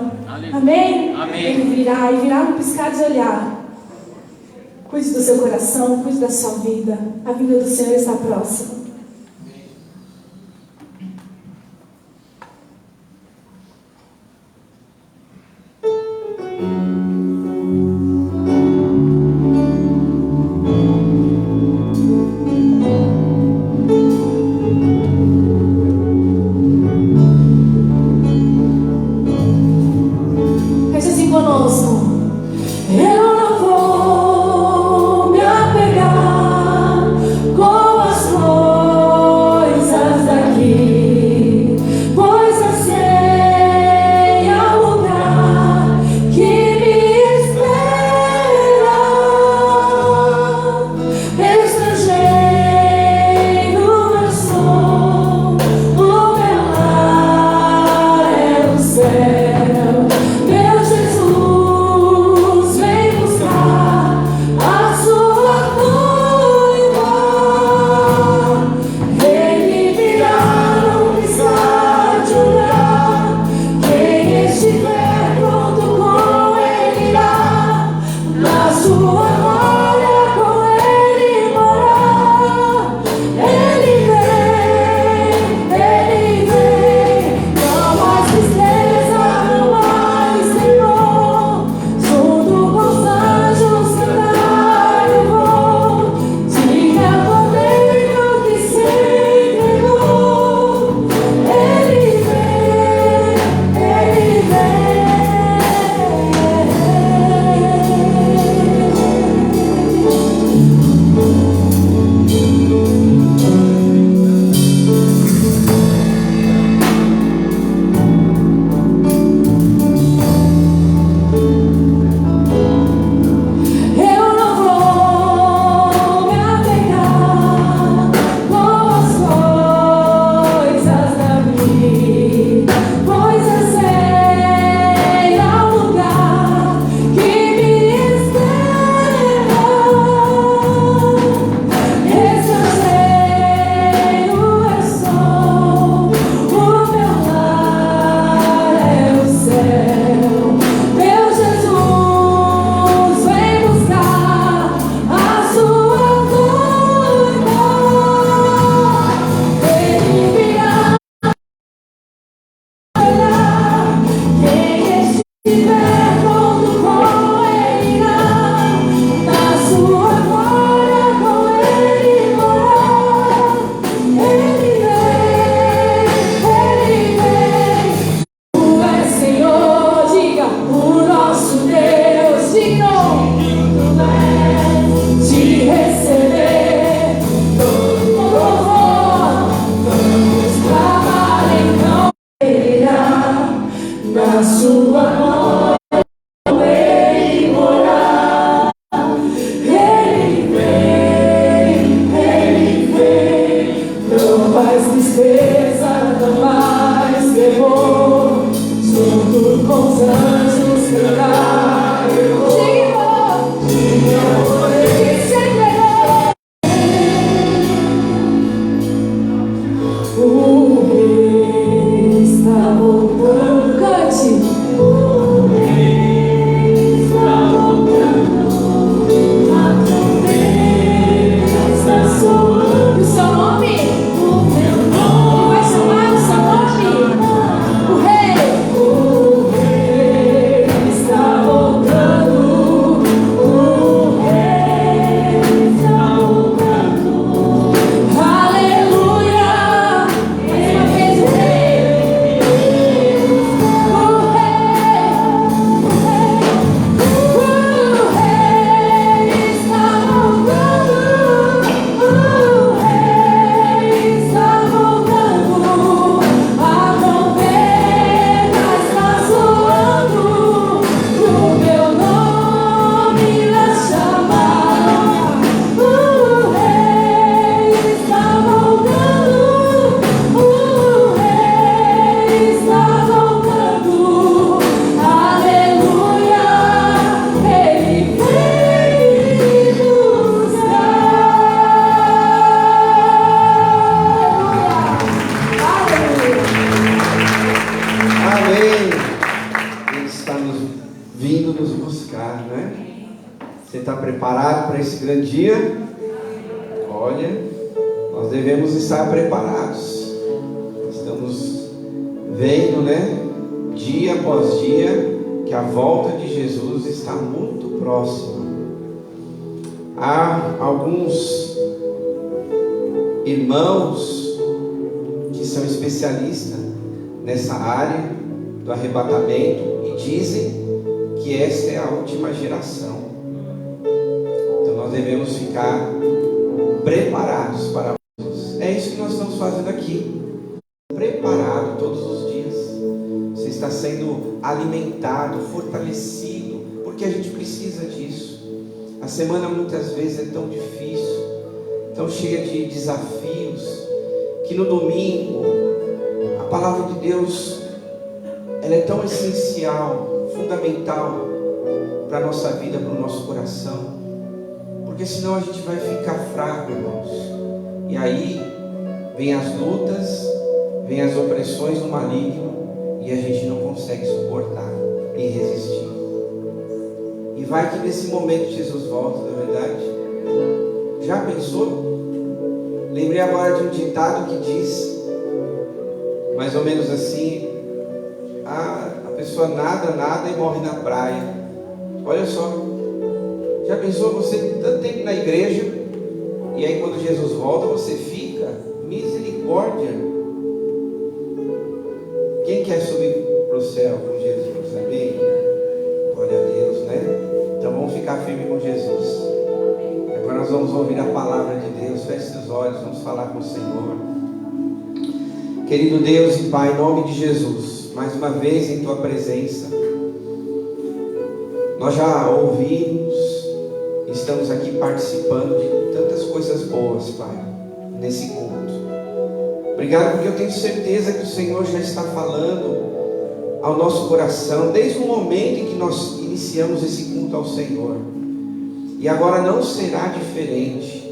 Speaker 2: Amém?
Speaker 6: Amém.
Speaker 2: Ele virá e virá no piscar de olhar. Cuide do seu coração, cuide da sua vida. A vinda do Senhor está próxima.
Speaker 1: grande dia? Olha, nós devemos estar preparados. Estamos vendo, né, dia após dia, que a volta de Jesus está muito próxima. Há alguns irmãos que são especialistas nessa área do arrebatamento e dizem que esta é a última geração. Então nós devemos ficar preparados para Jesus. É isso que nós estamos fazendo aqui. Preparado todos os dias. Você está sendo alimentado, fortalecido, porque a gente precisa disso. A semana muitas vezes é tão difícil, tão cheia de desafios, que no domingo a palavra de Deus ela é tão essencial, fundamental para a nossa vida, para o nosso coração, porque senão a gente vai ficar fraco, irmãos. E aí vem as lutas, vem as opressões do maligno e a gente não consegue suportar e resistir. E vai que nesse momento Jesus volta, não é verdade? Já pensou? Lembrei agora de um ditado que diz mais ou menos assim: a pessoa nada e morre na praia. Olha só, já pensou você tanto tempo na igreja e aí quando Jesus volta você fica? Misericórdia! Quem quer subir para o céu com Jesus? Amém? Glória a Deus, né? Então vamos ficar firme com Jesus. Agora nós vamos ouvir a palavra de Deus. Feche seus olhos, vamos falar com o Senhor. Querido Deus e Pai, em nome de Jesus, mais uma vez em Tua presença, nós já ouvimos, estamos aqui participando de tantas coisas boas, Pai, nesse culto. Obrigado porque eu tenho certeza que o Senhor já está falando ao nosso coração, desde o momento em que nós iniciamos esse culto ao Senhor. E agora não será diferente.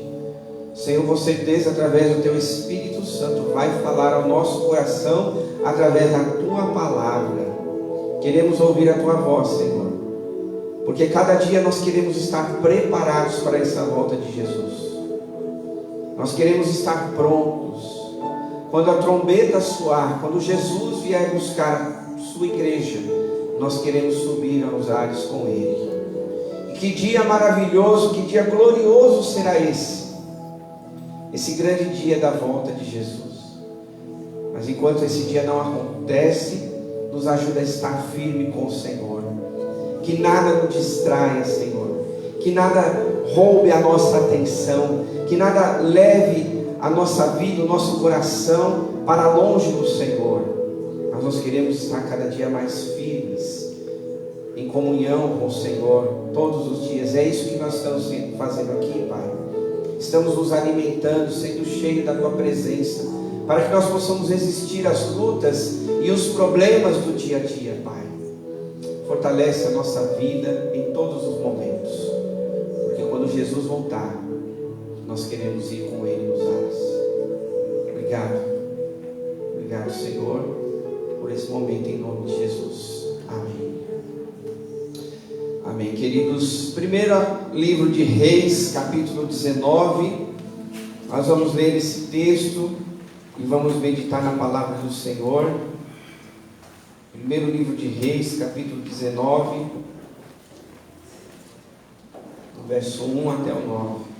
Speaker 1: Senhor, com certeza, através do Teu Espírito Santo, vai falar ao nosso coração, através da Tua palavra. Queremos ouvir a Tua voz, Senhor, porque cada dia nós queremos estar preparados para essa volta de Jesus. Nós queremos estar prontos. Quando a trombeta soar, quando Jesus vier buscar sua igreja, nós queremos subir aos ares com Ele. E que dia maravilhoso, que dia glorioso será esse grande dia da volta de Jesus. Mas enquanto esse dia não acontece, nos ajuda a estar firme com o Senhor. Que nada nos distraia, Senhor. Que nada roube a nossa atenção. Que nada leve a nossa vida, o nosso coração para longe do Senhor. Mas nós queremos estar cada dia mais firmes, em comunhão com o Senhor, todos os dias. É isso que nós estamos fazendo aqui, Pai. Estamos nos alimentando, sendo cheios da Tua presença, para que nós possamos resistir às lutas e os problemas do dia a dia, Pai. Fortalece a nossa vida em todos os momentos, porque quando Jesus voltar, nós queremos ir com Ele nos ares. Obrigado, Senhor, por esse momento, em nome de Jesus. Amém. Amém, queridos. Primeiro livro de Reis, capítulo 19. Nós vamos ler esse texto e vamos meditar na palavra do Senhor. Primeiro livro de Reis, capítulo 19, do verso 1 até o 9.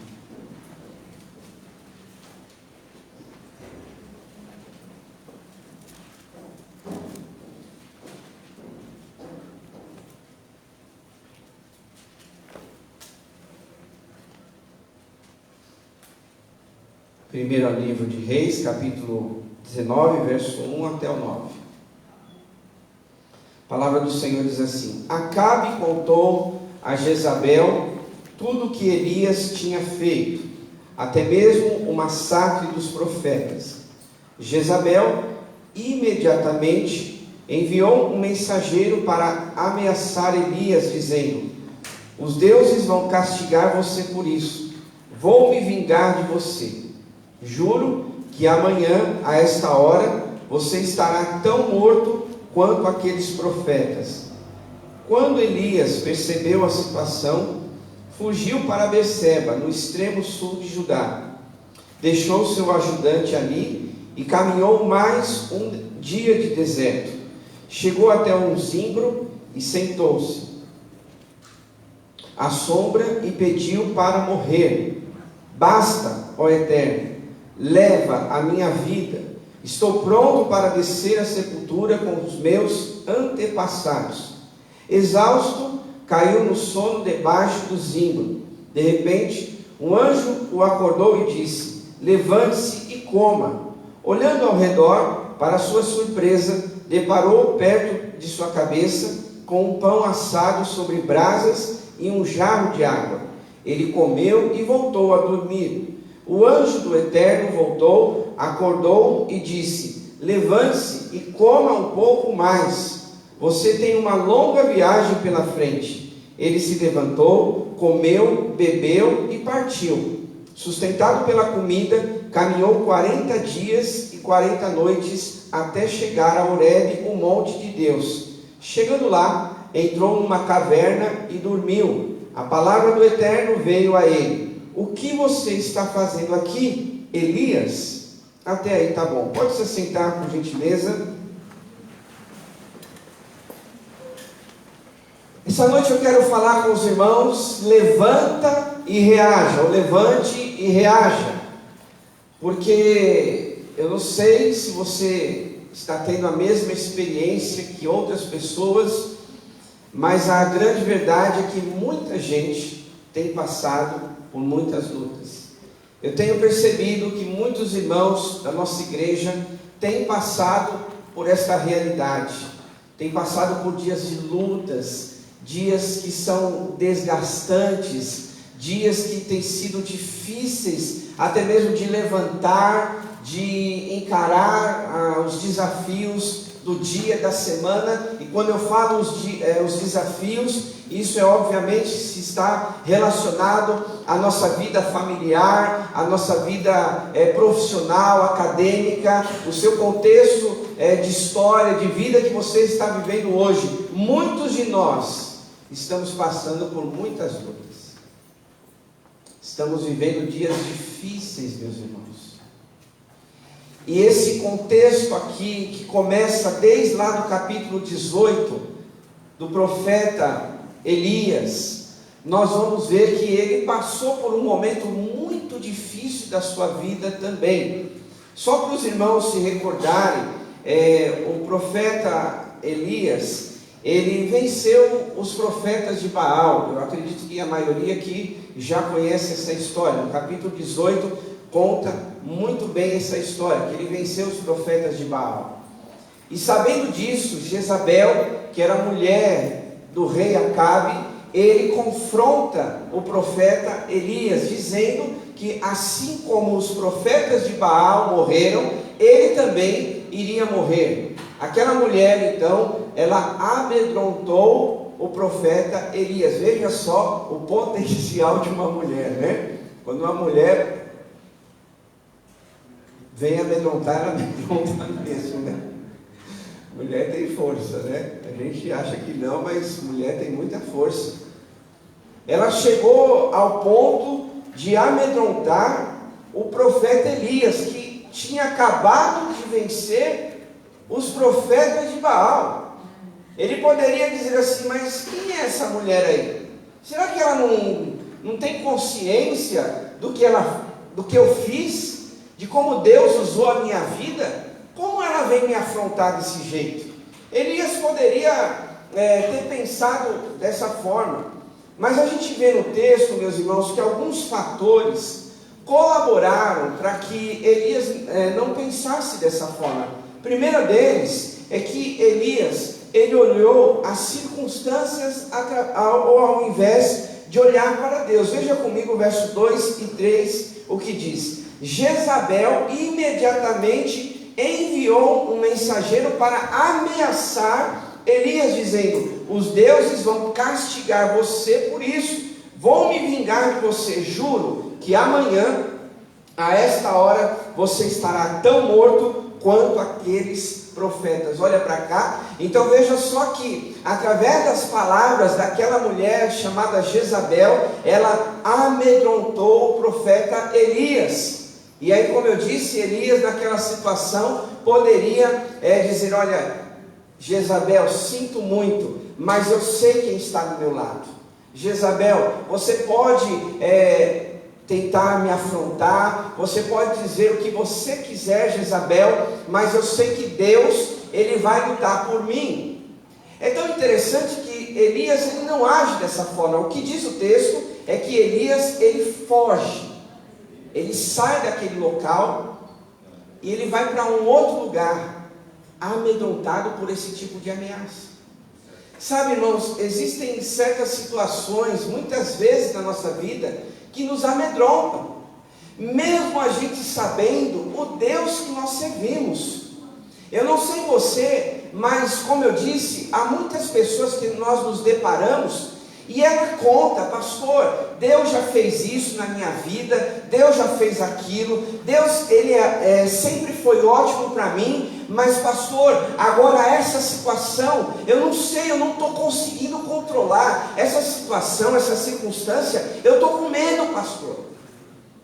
Speaker 1: Primeiro livro de Reis, capítulo 19, verso 1 até o 9. A palavra do Senhor diz assim: Acabe contou a Jezabel tudo o que Elias tinha feito, até mesmo o massacre dos profetas. Jezabel imediatamente enviou um mensageiro para ameaçar Elias, dizendo: os deuses vão castigar você por isso. Vou me vingar de você. Juro que amanhã, a esta hora, você estará tão morto quanto aqueles profetas. Quando Elias percebeu a situação, fugiu para Berseba, no extremo sul de Judá. Deixou seu ajudante ali e caminhou mais um dia de deserto. Chegou até um zimbro e sentou-se à sombra e pediu para morrer. Basta, ó Eterno, leva a minha vida. Estou pronto para descer à sepultura com os meus antepassados. Exausto, caiu no sono debaixo do zimbro. De repente, um anjo o acordou e disse: levante-se e coma. Olhando ao redor, para sua surpresa, deparou perto de sua cabeça com um pão assado sobre brasas e um jarro de água. Ele comeu e voltou a dormir. O anjo do Eterno voltou, acordou e disse: levante-se e coma um pouco mais. Você tem uma longa viagem pela frente. Ele se levantou, comeu, bebeu e partiu. Sustentado pela comida, caminhou 40 dias e 40 noites até chegar a Horebe, o monte de Deus. Chegando lá, entrou numa caverna e dormiu. A palavra do Eterno veio a ele: o que você está fazendo aqui, Elias? Até aí tá bom. Pode se sentar, por gentileza. Essa noite eu quero falar com os irmãos: levanta e reaja, ou levante e reaja. Porque eu não sei se você está tendo a mesma experiência que outras pessoas, mas a grande verdade é que muita gente tem passado por muitas lutas. Eu tenho percebido que muitos irmãos da nossa igreja têm passado por esta realidade, têm passado por dias de lutas, dias que são desgastantes, dias que têm sido difíceis, até mesmo de levantar, de encarar os desafios do dia, da semana. E quando eu falo os desafios, isso é obviamente se está relacionado à nossa vida familiar, à nossa vida profissional, acadêmica, o seu contexto de história, de vida que você está vivendo hoje. Muitos de nós estamos passando por muitas lutas. Estamos vivendo dias difíceis, meus irmãos. E esse contexto aqui, que começa desde lá do capítulo 18, do profeta Elias, nós vamos ver que ele passou por um momento muito difícil da sua vida também. Só para os irmãos se recordarem, o profeta Elias, ele venceu os profetas de Baal. Eu acredito que a maioria aqui já conhece essa história. No capítulo 18 conta muito bem essa história, que ele venceu os profetas de Baal. E sabendo disso, Jezabel, que era mulher do rei Acabe, ele confronta o profeta Elias, dizendo que assim como os profetas de Baal morreram, ele também iria morrer. Aquela mulher, então, ela amedrontou o profeta Elias. Veja só o potencial de uma mulher, né? Quando uma mulher vem amedrontar, ela amedronta mesmo, né? Mulher tem força, né? A gente acha que não, mas mulher tem muita força. Ela chegou ao ponto de amedrontar o profeta Elias, que tinha acabado de vencer os profetas de Baal. Ele poderia dizer assim: mas quem é essa mulher aí? Será que ela não tem consciência do que eu fiz? De como Deus usou a minha vida? Como ela vem me afrontar desse jeito? Elias poderia ter pensado dessa forma, mas a gente vê no texto, meus irmãos, que alguns fatores colaboraram para que Elias não pensasse dessa forma. O primeiro deles é que Elias, ele olhou as circunstâncias ao invés de olhar para Deus. Veja comigo o verso 2 e 3, o que diz: Jezabel imediatamente enviou um mensageiro para ameaçar Elias, dizendo: os deuses vão castigar você por isso, vão me vingar de você, juro que amanhã a esta hora você estará tão morto quanto aqueles profetas. Olha para cá. Então veja só que através das palavras daquela mulher chamada Jezabel, ela amedrontou o profeta Elias. E aí, como eu disse, Elias naquela situação poderia dizer: olha, Jezabel, sinto muito, mas eu sei quem está do meu lado. Jezabel, você pode tentar me afrontar, você pode dizer o que você quiser, Jezabel, mas eu sei que Deus, Ele vai lutar por mim. É tão interessante que Elias, ele não age dessa forma. O que diz o texto é que Elias, ele foge. Ele sai daquele local e ele vai para um outro lugar, amedrontado por esse tipo de ameaça. Sabe, irmãos, existem certas situações, muitas vezes na nossa vida, que nos amedrontam, mesmo a gente sabendo o Deus que nós servimos. Eu não sei você, mas como eu disse, há muitas pessoas que nós nos deparamos e ela conta: pastor, Deus já fez isso na minha vida, Deus já fez aquilo, Deus, Ele sempre foi ótimo para mim, mas pastor, agora essa situação, eu não sei, eu não estou conseguindo controlar essa situação, essa circunstância, eu estou com medo, pastor.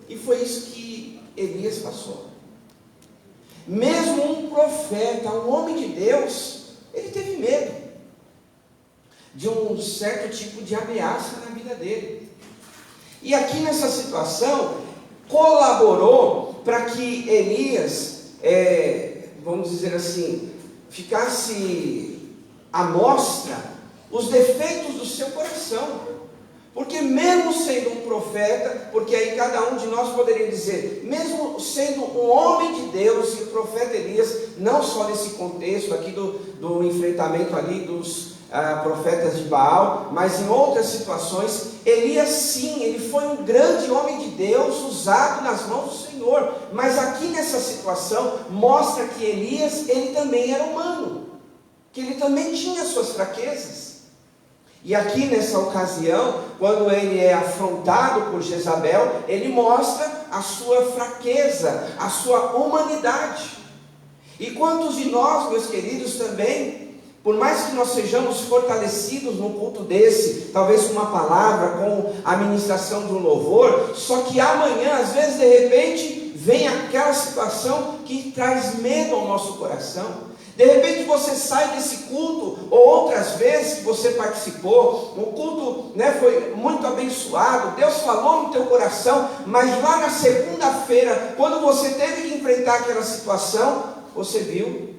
Speaker 1: E foi isso que Elias passou. Mesmo um profeta, um homem de Deus, ele teve medo de um certo tipo de ameaça na vida dele. E aqui nessa situação, colaborou para que Elias, vamos dizer assim, ficasse à mostra os defeitos do seu coração. Porque mesmo sendo um profeta, porque aí cada um de nós poderia dizer, mesmo sendo um homem de Deus, e o profeta Elias, não só nesse contexto aqui do enfrentamento ali dos profetas de Baal, mas em outras situações, Elias sim, ele foi um grande homem de Deus, usado nas mãos do Senhor, mas aqui nessa situação, mostra que Elias, ele também era humano, que ele também tinha suas fraquezas. E aqui nessa ocasião, quando ele é afrontado por Jezabel, ele mostra a sua fraqueza, a sua humanidade. E quantos de nós, meus queridos, também, por mais que nós sejamos fortalecidos num culto desse, talvez com uma palavra, com a ministração de um louvor, só que amanhã, às vezes, de repente, vem aquela situação que traz medo ao nosso coração. De repente você sai desse culto, ou outras vezes que você participou, o culto foi muito abençoado, Deus falou no teu coração, mas lá na segunda-feira, quando você teve que enfrentar aquela situação, você viu,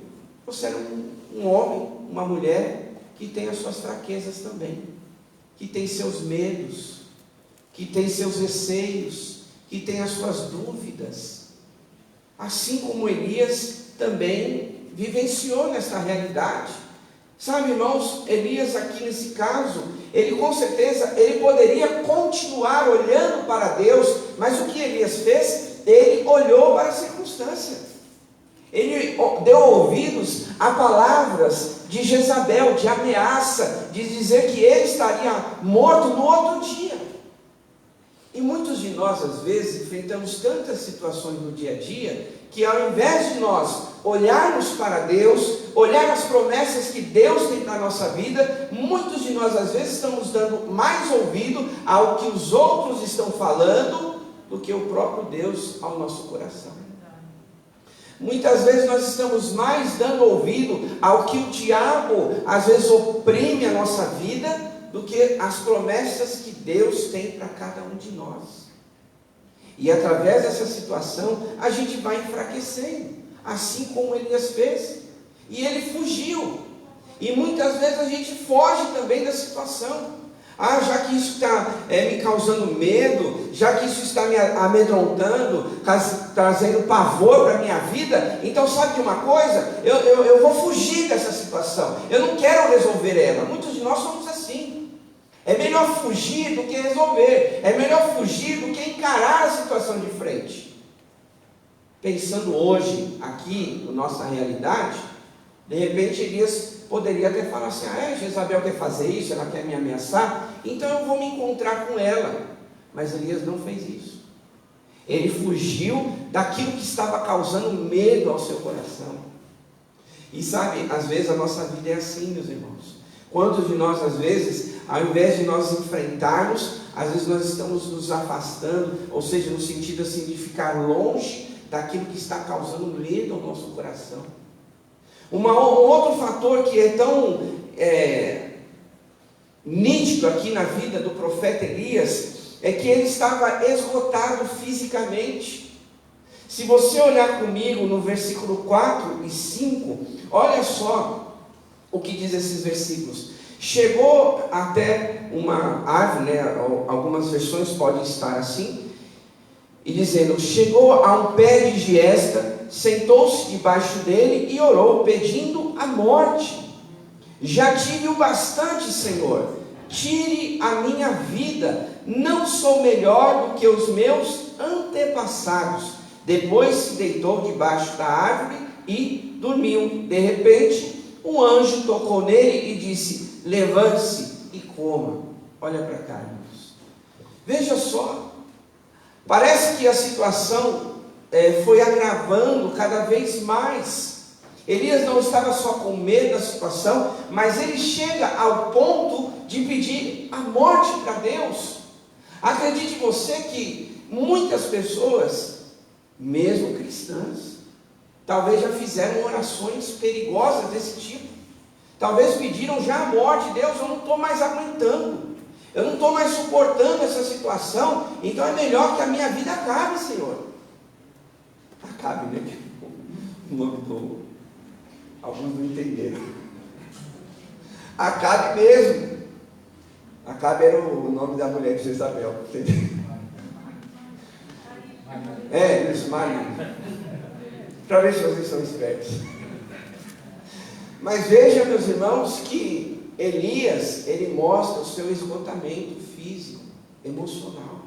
Speaker 1: você era um homem, uma mulher, que tem as suas fraquezas também, que tem seus medos, que tem seus receios, que tem as suas dúvidas, assim como Elias também vivenciou nessa realidade. Sabe, irmãos, Elias aqui nesse caso, ele com certeza, ele poderia continuar olhando para Deus, mas o que Elias fez? Ele olhou para a circunstância, ele deu ouvidos a palavras de Jezabel, de ameaça, de dizer que ele estaria morto no outro dia. E muitos de nós, às vezes, enfrentamos tantas situações no dia a dia, que ao invés de nós olharmos para Deus, olhar as promessas que Deus tem para a nossa vida, muitos de nós, às vezes, estamos dando mais ouvido ao que os outros estão falando, do que o próprio Deus ao nosso coração. Muitas vezes nós estamos mais dando ouvido ao que o diabo, às vezes, oprime a nossa vida, do que as promessas que Deus tem para cada um de nós. E através dessa situação, a gente vai enfraquecendo, assim como Elias fez. E ele fugiu. E muitas vezes a gente foge também da situação. Já que isso está me causando medo, já que isso está me amedrontando, trazendo pavor para a minha vida, então sabe de uma coisa? Eu vou fugir dessa situação, eu não quero resolver ela. Muitos de nós somos assim. É melhor fugir do que resolver, é melhor fugir do que encarar a situação de frente. Pensando hoje, aqui, na nossa realidade, de repente Elias poderia até falar assim: Jezabel quer fazer isso, ela quer me ameaçar, então eu vou me encontrar com ela. Mas Elias não fez isso. Ele fugiu daquilo que estava causando medo ao seu coração. E sabe, às vezes a nossa vida é assim, meus irmãos. Quantos de nós, às vezes, ao invés de nós enfrentarmos, às vezes nós estamos nos afastando, ou seja, no sentido assim de ficar longe daquilo que está causando medo ao nosso coração. Um outro fator que é tão nítido aqui na vida do profeta Elias é que ele estava esgotado fisicamente. Se você olhar comigo no versículo 4 e 5, olha só o que diz esses versículos. Chegou até uma árvore, algumas versões podem estar assim, e dizendo, chegou a um pé de giesta, sentou-se debaixo dele e orou, pedindo a morte. Já tive o bastante, Senhor, tire a minha vida, não sou melhor do que os meus antepassados. Depois se deitou debaixo da árvore e dormiu. De repente, um anjo tocou nele e disse, levante-se e coma. Olha para cá, irmãos. Veja só, parece que a situação foi agravando cada vez mais. Elias não estava só com medo da situação, mas ele chega ao ponto de pedir a morte para Deus. Acredite você que muitas pessoas, mesmo cristãs, talvez já fizeram orações perigosas desse tipo. Talvez pediram já a morte. Deus, eu não estou mais aguentando, eu não estou mais suportando essa situação, então é melhor que a minha vida acabe, Senhor. Acabe, né? O nome do... Alguns não entenderam. Acabe mesmo. Acabe era o nome da mulher de Jezabel. Isso, Maria. Para ver se vocês são espertos. Mas veja, meus irmãos, que Elias, ele mostra o seu esgotamento físico, emocional.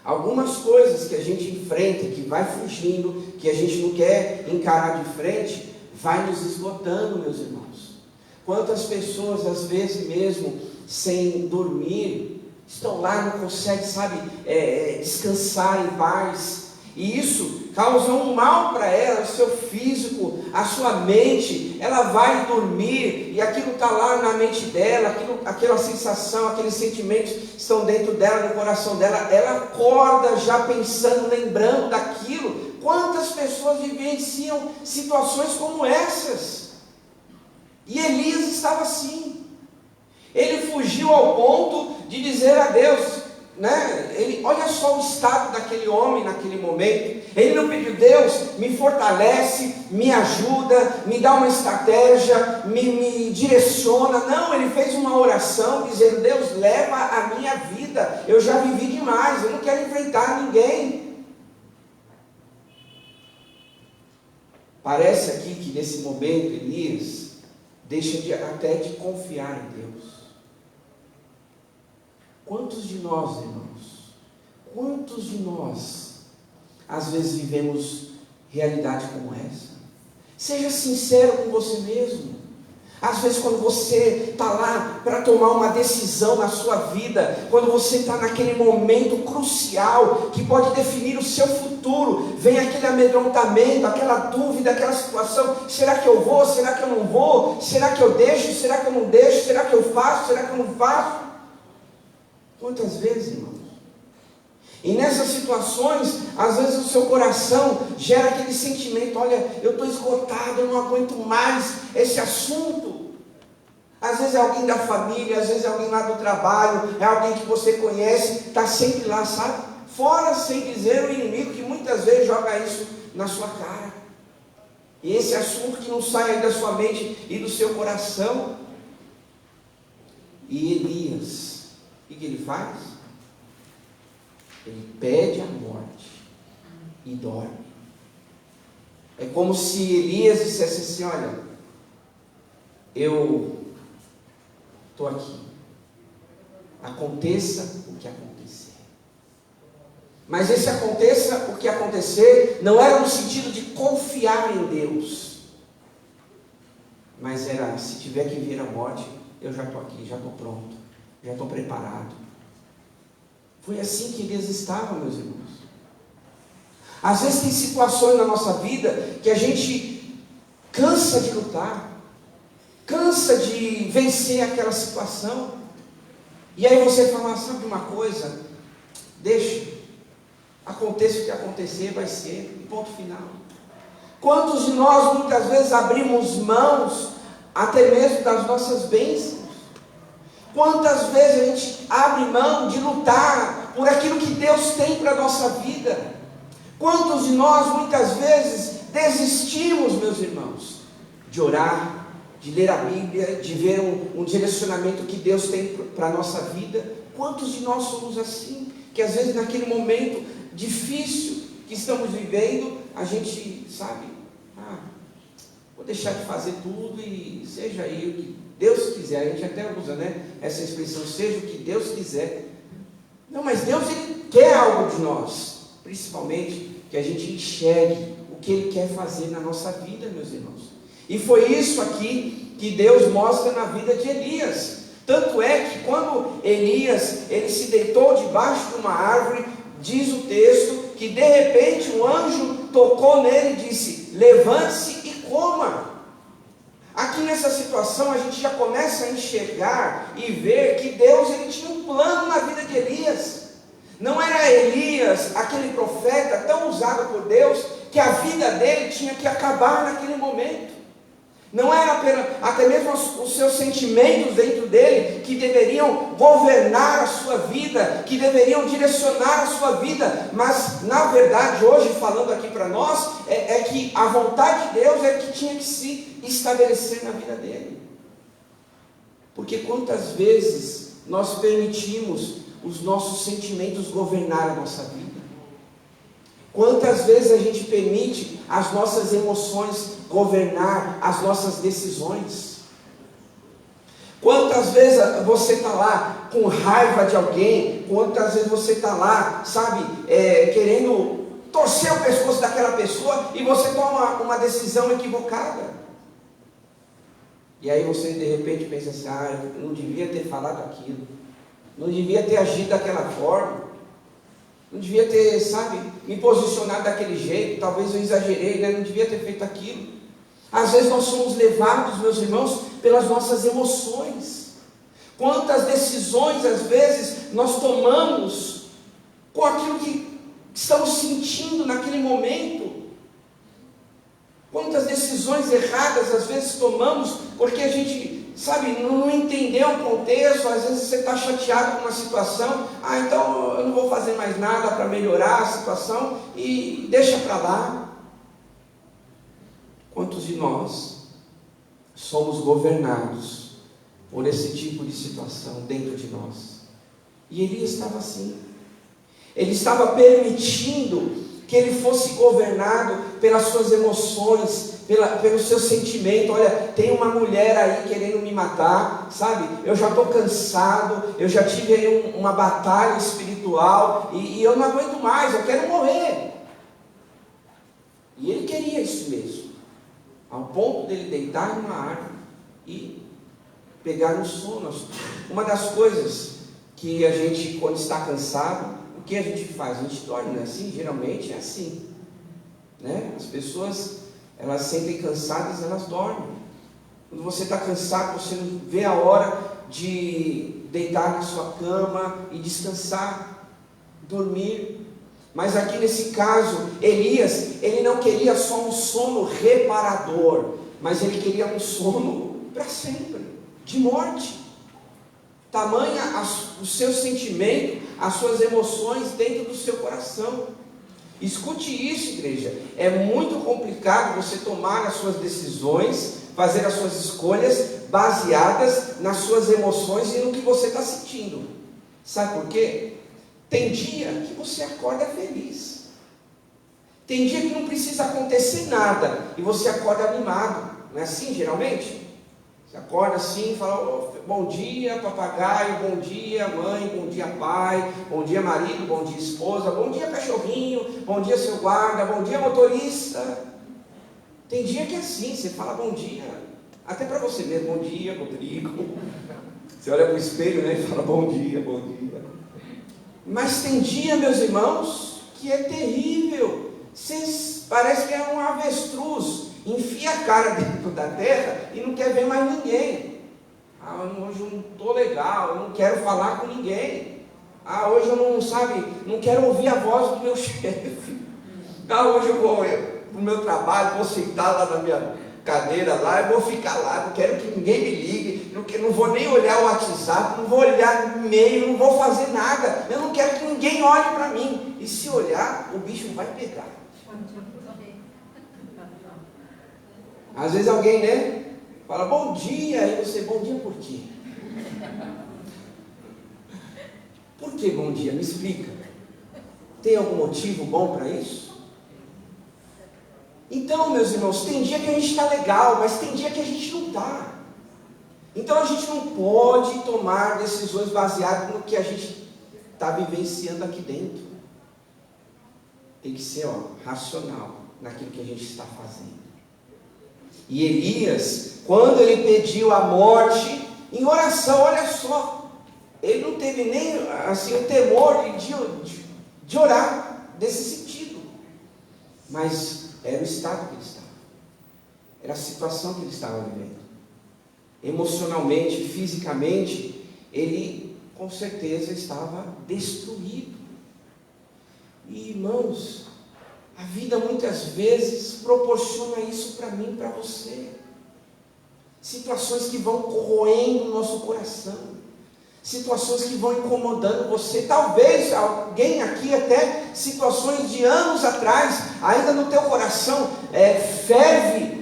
Speaker 1: Algumas coisas que a gente enfrenta, que vai fugindo, que a gente não quer encarar de frente, vai nos esgotando, meus irmãos. Quantas pessoas, às vezes mesmo, sem dormir, estão lá, não conseguem, descansar em paz. E isso causa um mal para ela, o seu físico, a sua mente. Ela vai dormir e aquilo está lá na mente dela, aquela sensação, aqueles sentimentos estão dentro dela, no coração dela. Ela acorda já pensando, lembrando daquilo. Quantas pessoas vivenciam situações como essas? E Elias estava assim. Ele fugiu ao ponto de dizer a Deus, olha só o estado daquele homem naquele momento. Ele não pediu, Deus, me fortalece, me ajuda, me dá uma estratégia, me direciona. Não, ele fez uma oração dizendo, Deus, leva a minha vida, eu já vivi demais, eu não quero enfrentar ninguém. Parece aqui que nesse momento Elias deixa até de confiar em Deus. Quantos de nós, irmãos, quantos de nós, às vezes vivemos realidade como essa? Seja sincero com você mesmo. Às vezes quando você está lá para tomar uma decisão na sua vida, quando você está naquele momento crucial, que pode definir o seu futuro, vem aquele amedrontamento, aquela dúvida, aquela situação, será que eu vou, será que eu não vou, será que eu deixo, será que eu não deixo, será que eu faço, será que eu não faço? Quantas vezes, irmãos? E nessas situações, às vezes o seu coração gera aquele sentimento, olha, eu estou esgotado, eu não aguento mais esse assunto. Às vezes é alguém da família, às vezes é alguém lá do trabalho, é alguém que você conhece, está sempre lá, sabe? Fora, sem dizer, o inimigo que muitas vezes joga isso na sua cara. E esse assunto que não sai aí da sua mente e do seu coração. E Elias, o que ele faz? Ele pede a morte e dorme. É como se Elias dissesse assim, olha, eu estou aqui, aconteça o que acontecer. Mas esse aconteça o que acontecer não era no sentido de confiar em Deus, mas era, se tiver que vir a morte, eu já estou aqui, já estou pronto, já estou preparado. Foi assim que Elias estava, meus irmãos. Às vezes tem situações na nossa vida que a gente cansa de lutar, cansa de vencer aquela situação. E aí você fala, sabe uma coisa? Deixa, aconteça o que acontecer, vai ser, e ponto final. Quantos de nós muitas vezes abrimos mãos até mesmo das nossas bênçãos? Quantas vezes a gente abre mão de lutar por aquilo que Deus tem para a nossa vida? Quantos de nós muitas vezes desistimos, meus irmãos, de orar, de ler a Bíblia, de ver um direcionamento que Deus tem para a nossa vida? Quantos de nós somos assim? Que às vezes naquele momento difícil que estamos vivendo, a gente sabe, vou deixar de fazer tudo e seja aí o que Deus quiser. A gente até usa, né, essa expressão, seja o que Deus quiser. Não, mas Deus, Ele quer algo de nós, principalmente que a gente enxergue o que Ele quer fazer na nossa vida, meus irmãos. E foi isso aqui que Deus mostra na vida de Elias. Tanto é que quando Elias, ele se deitou debaixo de uma árvore, diz o texto, que de repente um anjo tocou nele e disse, levante-se e coma. Aqui nessa situação a gente já começa a enxergar e ver que Deus, ele tinha um plano na vida de Elias. Não era Elias, aquele profeta tão usado por Deus, que a vida dele tinha que acabar naquele momento. Não era até mesmo os seus sentimentos dentro dele que deveriam governar a sua vida, que deveriam direcionar a sua vida, mas na verdade hoje falando aqui para nós, é que a vontade de Deus é que tinha que se estabelecer na vida dele. Porque quantas vezes nós permitimos os nossos sentimentos governar a nossa vida? Quantas vezes a gente permite as nossas emoções governar as nossas decisões? Quantas vezes você está lá com raiva de alguém? Quantas vezes você está lá, sabe, querendo torcer o pescoço daquela pessoa e você toma uma decisão equivocada? E aí você de repente pensa assim, eu não devia ter falado aquilo, não devia ter agido daquela forma, não devia ter, sabe, me posicionado daquele jeito, talvez eu exagerei, né? Não devia ter feito aquilo. Às vezes nós somos levados, meus irmãos, pelas nossas emoções. Quantas decisões, às vezes, nós tomamos com aquilo que estamos sentindo naquele momento. Quantas decisões erradas, às vezes, tomamos porque a gente, sabe, não entendeu o contexto. Às vezes você está chateado com uma situação, então eu não vou fazer mais nada para melhorar a situação e deixa para lá. Quantos de nós somos governados por esse tipo de situação dentro de nós? E Elias estava assim. Ele estava permitindo que ele fosse governado pelas suas emoções, pelo seu sentimento. Olha, tem uma mulher aí querendo me matar, sabe? Eu já estou cansado, eu já tive aí uma batalha espiritual e eu não aguento mais, eu quero morrer. E ele queria isso mesmo, ao ponto dele deitar numa árvore e pegar no sono. Uma das coisas que a gente, quando está cansado, o que a gente faz? A gente dorme, não é assim? Geralmente é assim, né? As pessoas, elas sentem cansadas, elas dormem. Quando você está cansado, você não vê a hora de deitar na sua cama e descansar, dormir. Mas aqui nesse caso, Elias, ele não queria só um sono reparador, mas ele queria um sono para sempre, de morte. Tamanha o seu sentimento, as suas emoções dentro do seu coração. Escute isso, igreja. É muito complicado você tomar as suas decisões, fazer as suas escolhas baseadas nas suas emoções e no que você está sentindo. Sabe por quê? Tem dia que você acorda feliz. Tem dia que não precisa acontecer nada e você acorda animado. Não é assim, geralmente? Você acorda assim e fala, bom dia papagaio, bom dia mãe, bom dia pai, bom dia marido, bom dia esposa, bom dia cachorrinho, bom dia seu guarda, bom dia motorista. Tem dia que é assim, você fala bom dia, até para você mesmo, bom dia Rodrigo. Você olha para o espelho, né, e fala bom dia, bom dia. Mas tem dia, meus irmãos, que é terrível. Parece que é um avestruz, enfia a cara dentro da terra e não quer ver mais ninguém. Hoje eu não estou legal, eu não quero falar com ninguém. Hoje eu não quero ouvir a voz do meu chefe. Hoje eu vou para o meu trabalho, vou sentar lá na minha cadeira lá, eu vou ficar lá, não quero que ninguém me ligue, não vou nem olhar o WhatsApp, não vou olhar o e-mail, não vou fazer nada, eu não quero que ninguém olhe para mim. E se olhar, o bicho vai pegar. Às vezes alguém, né, fala bom dia, e você, bom dia por quê? Por que bom dia? Me explica. Tem algum motivo bom para isso? Então, meus irmãos, tem dia que a gente está legal, mas tem dia que a gente não está. Então a gente não pode tomar decisões baseadas no que a gente está vivenciando aqui dentro. Tem que ser racional naquilo que a gente está fazendo. E Elias, quando ele pediu a morte, em oração, olha só, ele não teve nem assim, o temor de orar nesse sentido. Mas era o estado que ele estava. Era a situação que ele estava vivendo. Emocionalmente, fisicamente, ele com certeza estava destruído. E irmãos, a vida muitas vezes proporciona isso para mim e para você. Situações que vão corroendo o nosso coração. Situações que vão incomodando você. Talvez alguém aqui até situações de anos atrás, ainda no teu coração ferve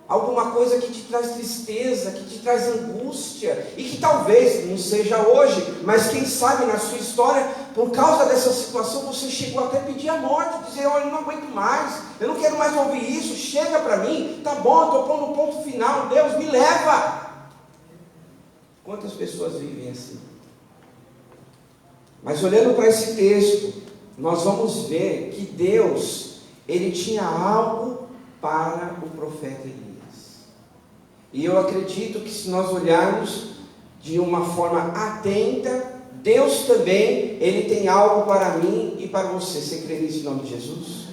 Speaker 1: alguma coisa que te traz tristeza, que te traz angústia, e que talvez não seja hoje, mas quem sabe na sua história, por causa dessa situação, você chegou até a pedir a morte, dizer, eu não aguento mais, eu não quero mais ouvir isso, chega para mim, tá bom, eu estou pondo o ponto final, Deus me leva. Quantas pessoas vivem assim? Mas olhando para esse texto, nós vamos ver que Deus, Ele tinha algo para o profeta Elias. E eu acredito que se nós olharmos de uma forma atenta, Deus também, Ele tem algo para mim e para você. Você crê nisso em nome de Jesus?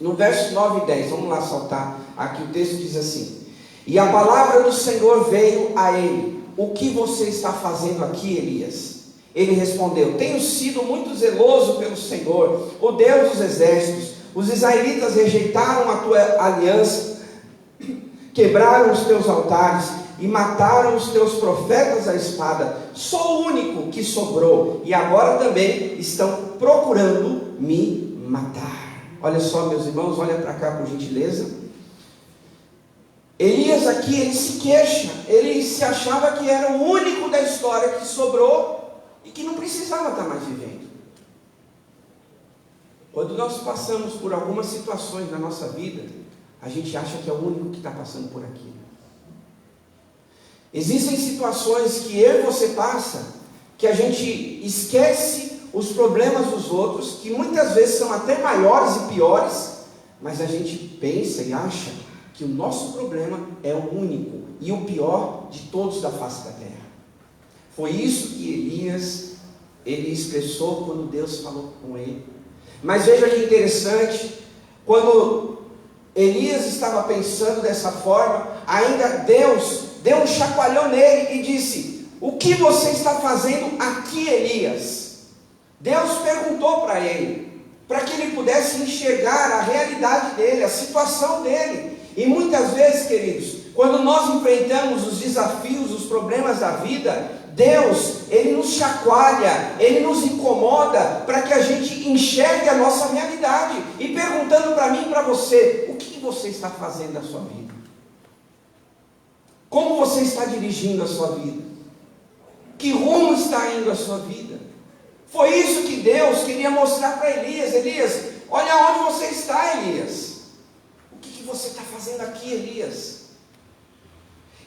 Speaker 1: No verso 9 e 10, vamos lá saltar. Aqui o texto diz assim: e a palavra do Senhor veio a ele: o que você está fazendo aqui, Elias? Ele respondeu: tenho sido muito zeloso pelo Senhor, o Deus dos exércitos. Os israelitas rejeitaram a tua aliança, quebraram os teus altares e mataram os teus profetas à espada. Sou o único que sobrou, e agora também estão procurando me matar. Olha só, meus irmãos, olha para cá por gentileza. Elias aqui, ele se queixa, ele se achava que era o único da história que sobrou e que não precisava estar mais vivendo. Quando nós passamos por algumas situações na nossa vida, a gente acha que é o único que está passando por aquilo. Existem situações que eu e você passa, que a gente esquece os problemas dos outros, que muitas vezes são até maiores e piores, mas a gente pensa e acha que o nosso problema é o único e o pior de todos da face da terra. Foi isso que Elias, ele expressou quando Deus falou com ele. Mas veja que interessante, quando Elias estava pensando dessa forma, ainda Deus deu um chacoalhão nele e disse: o que você está fazendo aqui, Elias? Deus perguntou para ele, para que ele pudesse enxergar a realidade dele, a situação dele. E muitas vezes, queridos, quando nós enfrentamos os desafios, os problemas da vida, Deus, Ele nos chacoalha, Ele nos incomoda para que a gente enxergue a nossa realidade. E perguntando para mim e para você: o que você está fazendo na sua vida? Como você está dirigindo a sua vida? Que rumo está indo a sua vida? Foi isso que Deus queria mostrar para Elias. Elias, olha onde você está, Elias. O que você está fazendo aqui, Elias?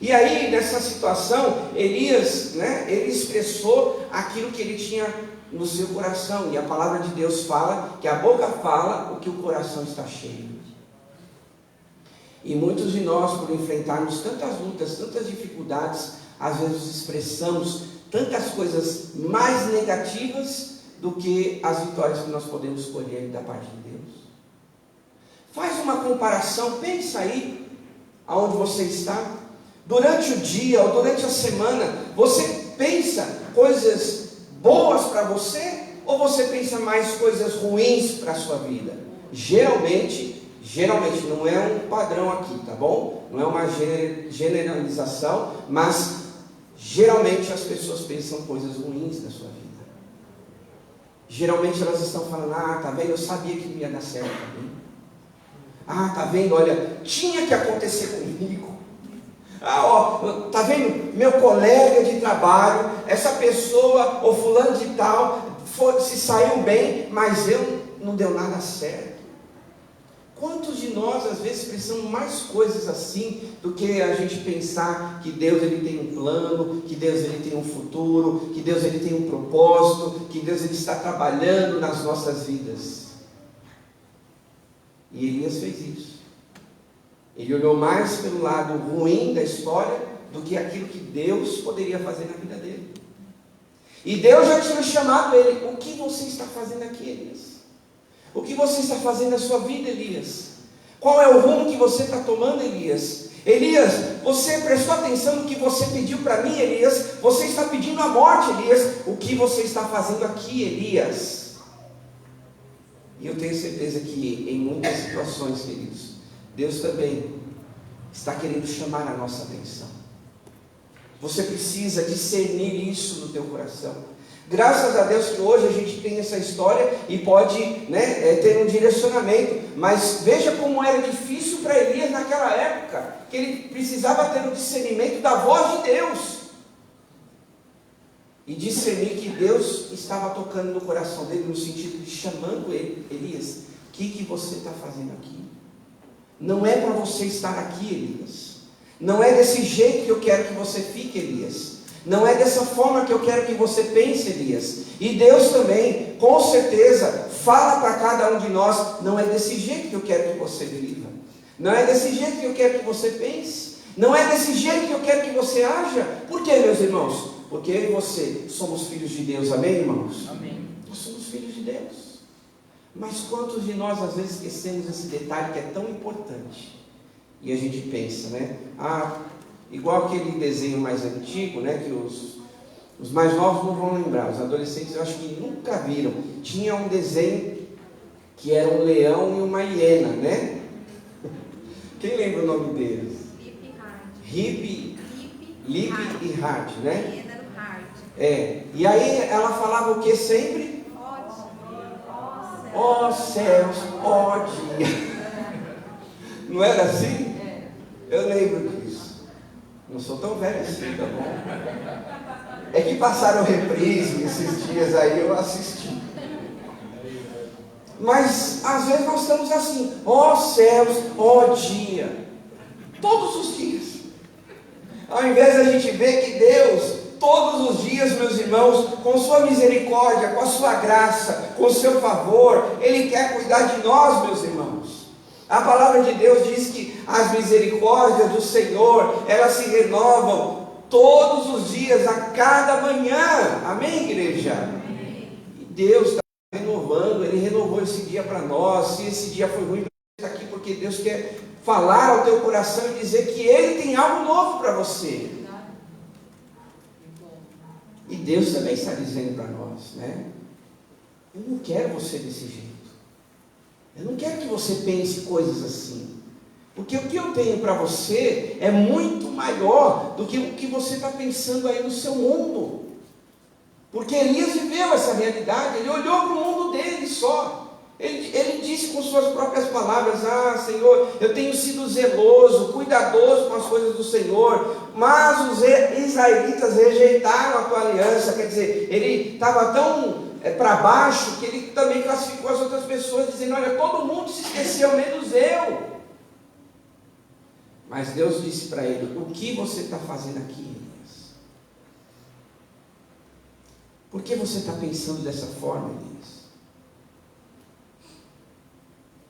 Speaker 1: E aí, nessa situação, Elias, ele expressou aquilo que ele tinha no seu coração. E a palavra de Deus fala que a boca fala o que o coração está cheio. E muitos de nós, por enfrentarmos tantas lutas, tantas dificuldades, às vezes expressamos tantas coisas mais negativas do que as vitórias que nós podemos colher da parte de Deus. Faz uma comparação, pensa aí, aonde você está. Durante o dia ou durante a semana, você pensa coisas boas para você? Ou você pensa mais coisas ruins para a sua vida? Geralmente, não é um padrão aqui, tá bom? Não é uma generalização, mas geralmente as pessoas pensam coisas ruins da sua vida. Geralmente elas estão falando, tá vendo, eu sabia que não ia dar certo para mim. Tá vendo, olha, tinha que acontecer comigo. Tá vendo, meu colega de trabalho, essa pessoa, ou fulano de tal, se saiu bem, mas não deu nada certo. Quantos de nós às vezes pensamos mais coisas assim do que a gente pensar que Deus ele tem um plano, que Deus ele tem um futuro, que Deus ele tem um propósito, que Deus ele está trabalhando nas nossas vidas. E Elias fez isso. Ele olhou mais pelo lado ruim da história do que aquilo que Deus poderia fazer na vida dele. E Deus já tinha chamado ele. O que você está fazendo aqui, Elias? O que você está fazendo na sua vida, Elias? Qual é o rumo que você está tomando, Elias? Elias, você prestou atenção no que você pediu para mim, Elias? Você está pedindo a morte, Elias? O que você está fazendo aqui, Elias? E eu tenho certeza que em muitas situações, queridos, Deus também está querendo chamar a nossa atenção. Você precisa discernir isso no teu coração. Graças a Deus que hoje a gente tem essa história e pode ter um direcionamento. Mas veja como era difícil para Elias naquela época, que ele precisava ter o discernimento da voz de Deus. E discernir que Deus estava tocando no coração dele, no sentido de chamando ele. Elias, o que você está fazendo aqui? Não é para você estar aqui, Elias. Não é desse jeito que eu quero que você fique, Elias. Não é dessa forma que eu quero que você pense, Elias. E Deus também, com certeza, fala para cada um de nós, não é desse jeito que eu quero que você viva. Não é desse jeito que eu quero que você pense. Não é desse jeito que eu quero que você haja. Por quê, meus irmãos? Porque eu e você somos filhos de Deus, amém, irmãos? Amém. Nós somos filhos de Deus. Mas quantos de nós às vezes esquecemos esse detalhe que é tão importante? E a gente pensa, igual aquele desenho mais antigo, que os mais novos não vão lembrar, os adolescentes eu acho que nunca viram. Tinha um desenho que era um leão e uma hiena, né? Quem lembra o nome deles? Lip e Hart, né? E aí ela falava o que sempre? Ó céus, ó dia. Não era assim? Eu lembro disso. Não sou tão velho assim, tá bom? É que passaram reprise esses dias aí, eu assisti. Mas às vezes nós estamos assim, ó céus, ó dia. Todos os dias. Ao invés da gente ver que Deus, todos os dias, meus irmãos, com sua misericórdia, com a sua graça, com o seu favor, Ele quer cuidar de nós, meus irmãos. A palavra de Deus diz que as misericórdias do Senhor, elas se renovam todos os dias, a cada manhã. Amém, igreja? Amém. E Deus está renovando, Ele renovou esse dia para nós. Se esse dia foi ruim, você está aqui porque Deus quer falar ao teu coração e dizer que Ele tem algo novo para você. E Deus também está dizendo para nós, eu não quero você desse jeito. Eu não quero que você pense coisas assim. Porque o que eu tenho para você é muito maior do que o que você está pensando aí no seu mundo. Porque Elias viveu essa realidade, ele olhou para o mundo dele só. Ele disse com suas próprias palavras, Senhor, eu tenho sido zeloso, cuidadoso com as coisas do Senhor, mas os israelitas rejeitaram a tua aliança. Quer dizer, ele estava tão para baixo que ele também classificou as outras pessoas, dizendo, olha, todo mundo se esqueceu, menos eu. Mas Deus disse para ele, o que você está fazendo aqui, Elias? Por que você está pensando dessa forma, Elias?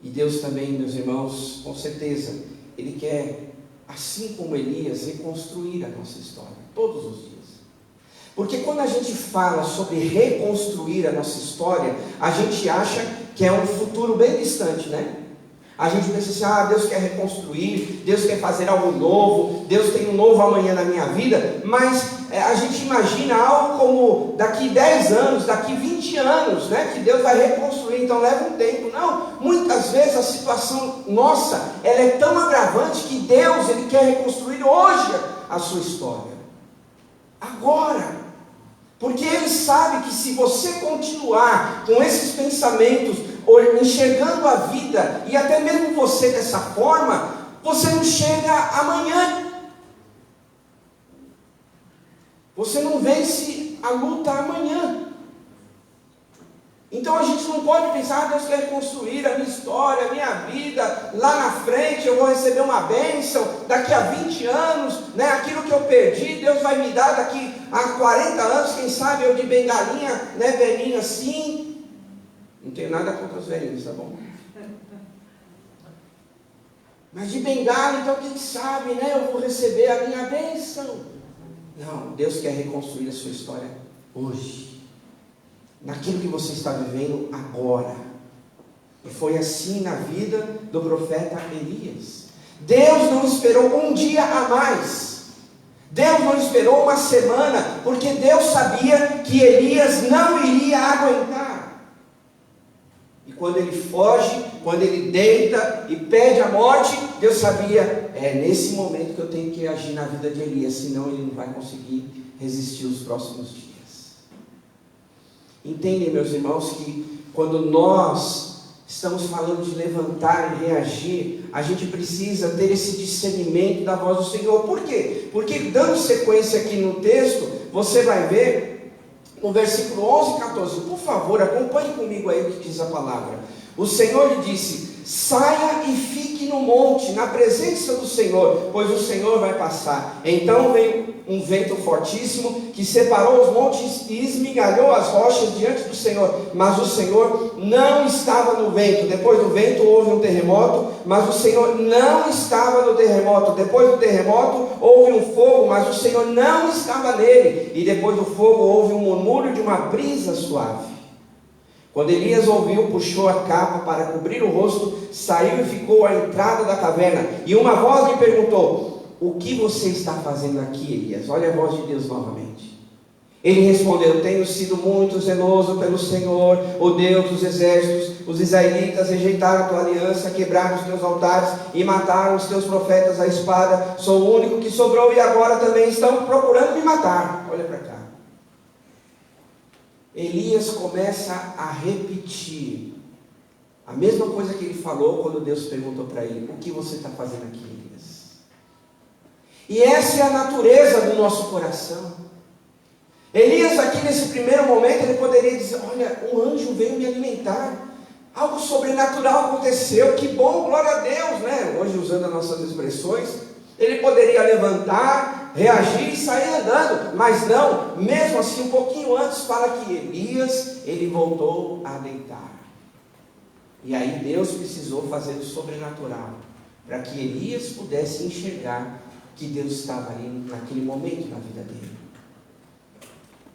Speaker 1: E Deus também, meus irmãos, com certeza, Ele quer, assim como Elias, reconstruir a nossa história, todos os dias. Porque quando a gente fala sobre reconstruir a nossa história, a gente acha que é um futuro bem distante, né? A gente pensa assim, Deus quer reconstruir, Deus quer fazer algo novo, Deus tem um novo amanhã na minha vida, mas a gente imagina algo como daqui 10 anos, daqui 20 anos, né? Que Deus vai reconstruir, então leva um tempo. Não, muitas vezes a situação nossa, ela é tão agravante que Deus, Ele quer reconstruir hoje a sua história. Agora. Porque Ele sabe que se você continuar com esses pensamentos, enxergando a vida, e até mesmo você dessa forma, você não chega amanhã. Você não vence a luta amanhã. Então a gente não pode pensar, Deus quer reconstruir a minha história, a minha vida, lá na frente eu vou receber uma bênção, daqui a 20 anos, né, aquilo que eu perdi, Deus vai me dar daqui a 40 anos, quem sabe eu de bengalinha, né, velhinho assim. Não tenho nada contra os velhinhos, tá bom? Mas de bengala, então quem sabe, né, eu vou receber a minha bênção. Não, Deus quer reconstruir a sua história hoje. Naquilo que você está vivendo agora. E foi assim na vida do profeta Elias. Deus não esperou um dia a mais. Deus não esperou uma semana, porque Deus sabia que Elias não iria aguentar. E quando ele foge, quando ele deita e pede a morte, Deus sabia, é nesse momento que eu tenho que agir na vida de Elias, senão ele não vai conseguir resistir os próximos dias. Entendem, meus irmãos, que quando nós estamos falando de levantar e reagir, a gente precisa ter esse discernimento da voz do Senhor. Por quê? Porque dando sequência aqui no texto, você vai ver no versículo 11 e 14. Por favor, acompanhe comigo aí o que diz a palavra. O Senhor lhe disse: saia e fique no monte, na presença do Senhor, pois o Senhor vai passar. Então veio um vento fortíssimo, que separou os montes e esmigalhou as rochas diante do Senhor, mas o Senhor não estava no vento. Depois do vento houve um terremoto, mas o Senhor não estava no terremoto. Depois do terremoto houve um fogo, mas o Senhor não estava nele. E depois do fogo houve um murmúrio de uma brisa suave. Quando Elias ouviu, puxou a capa para cobrir o rosto, saiu e ficou à entrada da caverna. E uma voz lhe perguntou: o que você está fazendo aqui, Elias? Olha a voz de Deus novamente. Ele respondeu: tenho sido muito zeloso pelo Senhor, o Deus dos exércitos. Os israelitas rejeitaram a tua aliança, quebraram os teus altares e mataram os teus profetas à espada. Sou o único que sobrou e agora também estão procurando me matar. Olha para cá. Elias começa a repetir a mesma coisa que ele falou quando Deus perguntou para ele: o que você está fazendo aqui, Elias? E essa é a natureza do nosso coração. Elias aqui nesse primeiro momento, ele poderia dizer: olha, um anjo veio me alimentar, algo sobrenatural aconteceu, que bom, glória a Deus, né? Hoje, usando as nossas expressões, ele poderia levantar, reagir e sair andando, mas não, mesmo assim, um pouquinho antes, fala que Elias, ele voltou a deitar. E aí Deus precisou fazer o sobrenatural, para que Elias pudesse enxergar que Deus estava ali naquele momento na vida dele.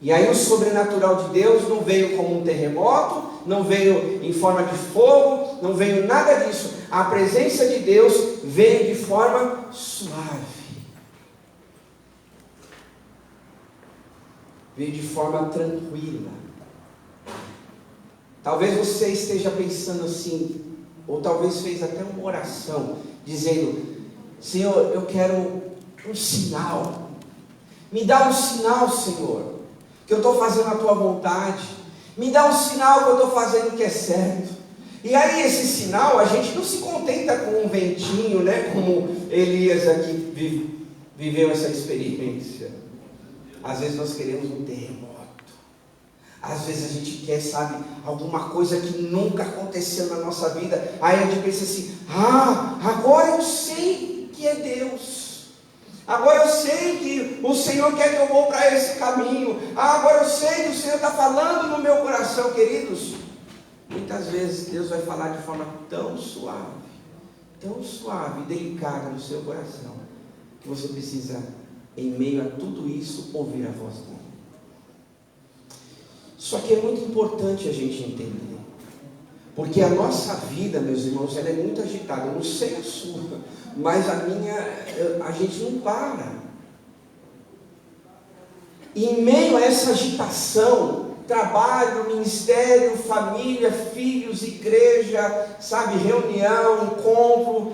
Speaker 1: E aí o sobrenatural de Deus não veio como um terremoto, não veio em forma de fogo, não veio nada disso. A presença de Deus veio de forma suave. Veio de forma tranquila. Talvez você esteja pensando assim, ou talvez fez até uma oração, dizendo: Senhor, eu quero um sinal. Me dá um sinal, Senhor, que eu estou fazendo a tua vontade. Me dá um sinal que eu estou fazendo o que é certo. E aí esse sinal, a gente não se contenta com um ventinho, né? Como Elias aqui viveu essa experiência. Às vezes nós queremos um terremoto. Às vezes a gente quer, sabe, alguma coisa que nunca aconteceu na nossa vida. Aí a gente pensa assim: agora eu sei que é Deus. Agora eu sei que o Senhor quer que eu vou para esse caminho. Agora eu sei que o Senhor está falando no meu coração, queridos. Muitas vezes Deus vai falar de forma tão suave e delicada no seu coração, que você precisa, em meio a tudo isso, ouvir a voz dele. Só que é muito importante a gente entender, porque a nossa vida, meus irmãos, ela é muito agitada. Eu não sei a sua, mas a gente não para. E em meio a essa agitação, trabalho, ministério, família, filhos, igreja, sabe, reunião, encontro,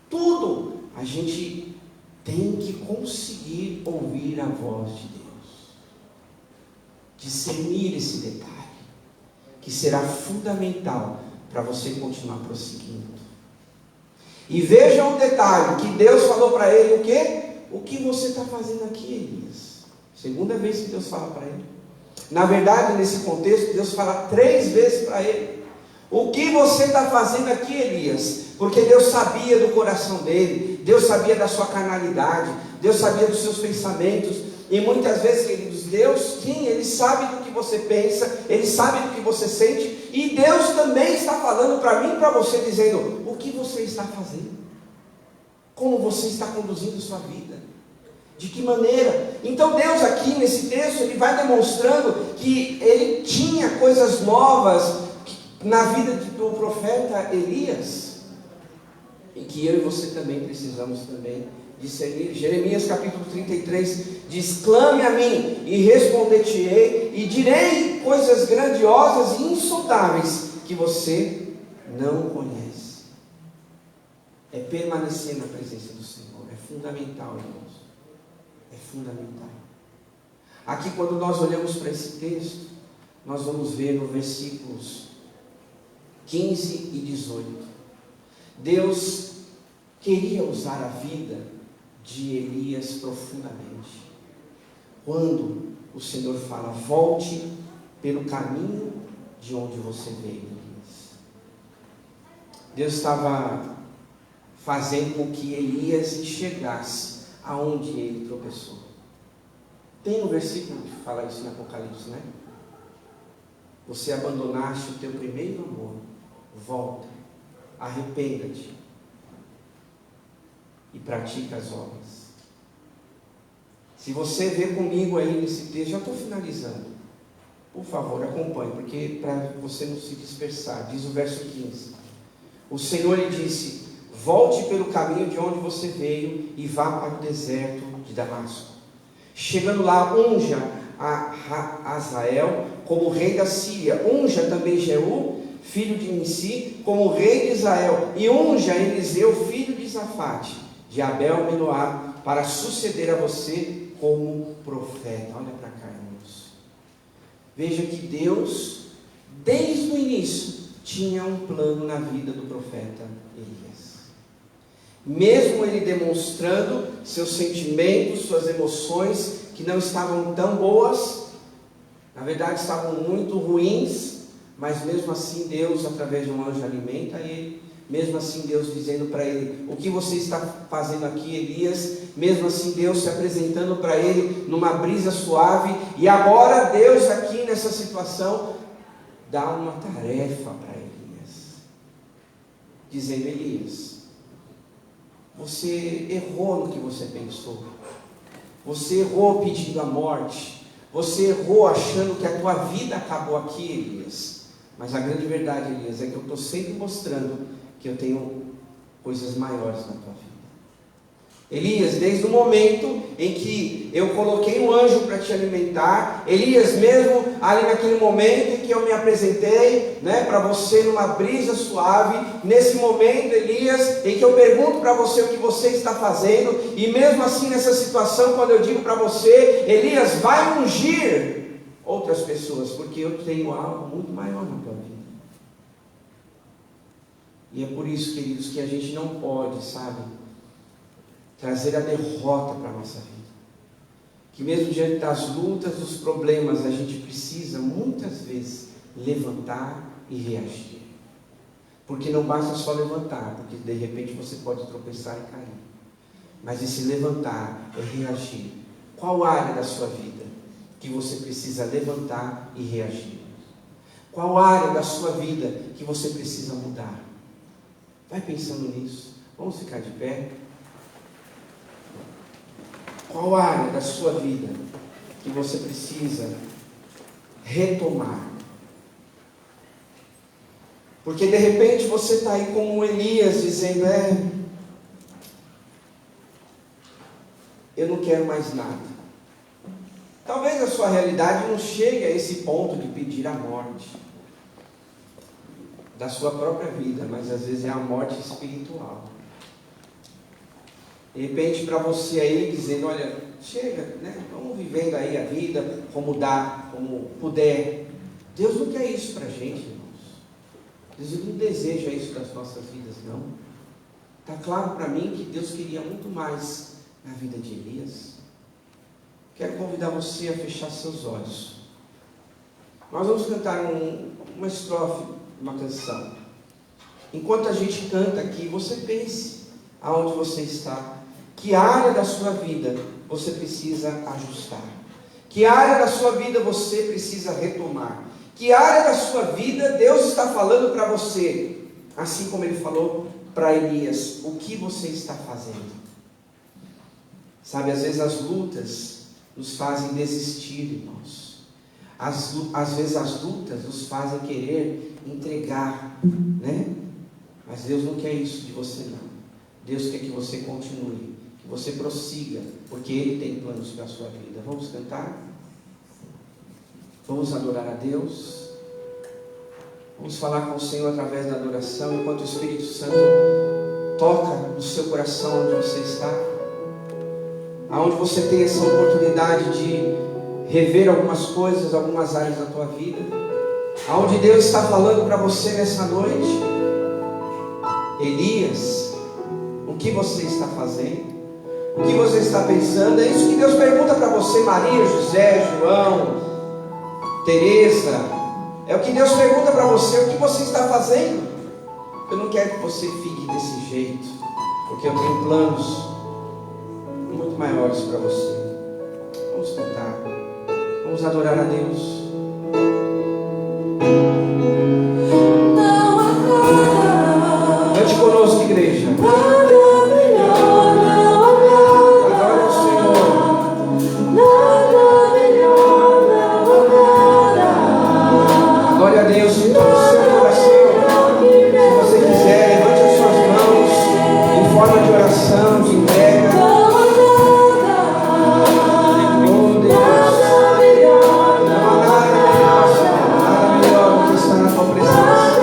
Speaker 1: tudo, a gente tem que conseguir ouvir a voz de Deus, discernir esse detalhe, que será fundamental para você continuar prosseguindo. E veja um detalhe, que Deus falou para ele o quê? O que você está fazendo aqui, Elias? Segunda vez que Deus fala para ele. Na verdade, nesse contexto, Deus fala 3 vezes para ele. O que você está fazendo aqui, Elias? Porque Deus sabia do coração dele, Deus sabia da sua carnalidade, Deus sabia dos seus pensamentos. E muitas vezes, queridos, Deus, sim, Ele sabe do que você pensa, Ele sabe do que você sente, e Deus também está falando para mim e para você, dizendo: o que você está fazendo? Como você está conduzindo sua vida? De que maneira? Então Deus aqui nesse texto, Ele vai demonstrando que Ele tinha coisas novas na vida do profeta Elias, e que eu e você também precisamos também discernir. Jeremias capítulo 33 diz: clame a mim e responder-te-ei, e direi coisas grandiosas e insondáveis que você não conhece. É permanecer na presença do Senhor, é fundamental, irmãos, é fundamental. Aqui, quando nós olhamos para esse texto, nós vamos ver no versículos 15 e 18, Deus queria usar a vida de Elias profundamente, quando o Senhor fala: volte pelo caminho de onde você veio, Elias. Deus estava fazendo com que Elias enxergasse aonde ele tropeçou. Tem um versículo que fala isso no Apocalipse, né? Você abandonaste o teu primeiro amor, volta, arrependa-te e pratica as obras. Se você vê comigo aí nesse texto, já estou finalizando, por favor acompanhe, porque para você não se dispersar, diz o verso 15: o Senhor lhe disse: volte pelo caminho de onde você veio e vá para o deserto de Damasco. Chegando lá, unja a Azael como rei da Síria, unja também Jeú, filho de Nissi, como rei de Israel, e unja Eliseu, filho de Safate, de Abel-Meoá, para suceder a você como profeta. Olha para cá, irmãos. Veja que Deus, desde o início, tinha um plano na vida do profeta Elias. Mesmo ele demonstrando seus sentimentos, suas emoções, que não estavam tão boas, na verdade estavam muito ruins, mas mesmo assim Deus, através de um anjo, alimenta ele. Mesmo assim Deus dizendo para ele: o que você está fazendo aqui, Elias? Mesmo assim Deus se apresentando para ele numa brisa suave. E agora Deus aqui nessa situação dá uma tarefa para Elias, dizendo: Elias, você errou no que você pensou, você errou pedindo a morte, você errou achando que a tua vida acabou aqui, Elias. Mas a grande verdade, Elias, é que eu estou sempre mostrando que eu tenho coisas maiores na tua vida. Elias, desde o momento em que eu coloquei um anjo para te alimentar, Elias, mesmo ali naquele momento em que eu me apresentei, né, para você numa brisa suave, nesse momento, Elias, em que eu pergunto para você o que você está fazendo, e mesmo assim nessa situação, quando eu digo para você: Elias, vai ungir outras pessoas, porque eu tenho algo muito maior na tua vida. E é por isso, queridos, que a gente não pode, sabe, trazer a derrota para a nossa vida. Que mesmo diante das lutas, dos problemas, a gente precisa, muitas vezes, levantar e reagir. Porque não basta só levantar, porque de repente você pode tropeçar e cair. Mas esse levantar é reagir. Qual área da sua vida que você precisa levantar e reagir? Qual área da sua vida que você precisa mudar? Vai pensando nisso. Vamos ficar de pé. Qual área da sua vida que você precisa retomar. Porque de repente você está aí como Elias dizendo, eu não quero mais nada. Talvez a sua realidade não chegue a esse ponto de pedir a morte da sua própria vida, mas às vezes é a morte espiritual. De repente para você aí dizendo, olha, chega, né? Vamos vivendo aí a vida como dá, como puder. Deus não quer isso para a gente, irmãos. Deus não deseja isso das nossas vidas, não. Está claro para mim que Deus queria muito mais na vida de Elias. Quero convidar você a fechar seus olhos. Nós vamos cantar uma estrofe, uma canção. Enquanto a gente canta aqui, você pense aonde você está. Que área da sua vida você precisa ajustar? Que área da sua vida você precisa retomar? Que área da sua vida Deus está falando para você? Assim como Ele falou para Elias, o que você está fazendo? Sabe, às vezes as lutas nos fazem desistir, irmãos. Às vezes as lutas nos fazem querer entregar, né? Mas Deus não quer isso de você, não. Deus quer que você continue, que você prossiga, porque Ele tem planos para a sua vida. Vamos cantar? Vamos adorar a Deus. Vamos falar com o Senhor através da adoração, enquanto o Espírito Santo toca no seu coração onde você está. Aonde você tem essa oportunidade de rever algumas coisas, algumas áreas da tua vida. Aonde Deus está falando para você nessa noite. Elias, o que você está fazendo? O que você está pensando? É isso que Deus pergunta para você, Maria, José, João, Teresa. É o que Deus pergunta para você, o que você está fazendo? Eu não quero que você fique desse jeito, porque eu tenho planos muito maiores para você. Vamos cantar, vamos adorar a Deus. Cante conosco, igreja. Glória a Deus em todo o seu coração. Se você quiser, levante as suas mãos em forma de oração, de entrega. Oh Deus, não há nada melhor do que estar na tua presença.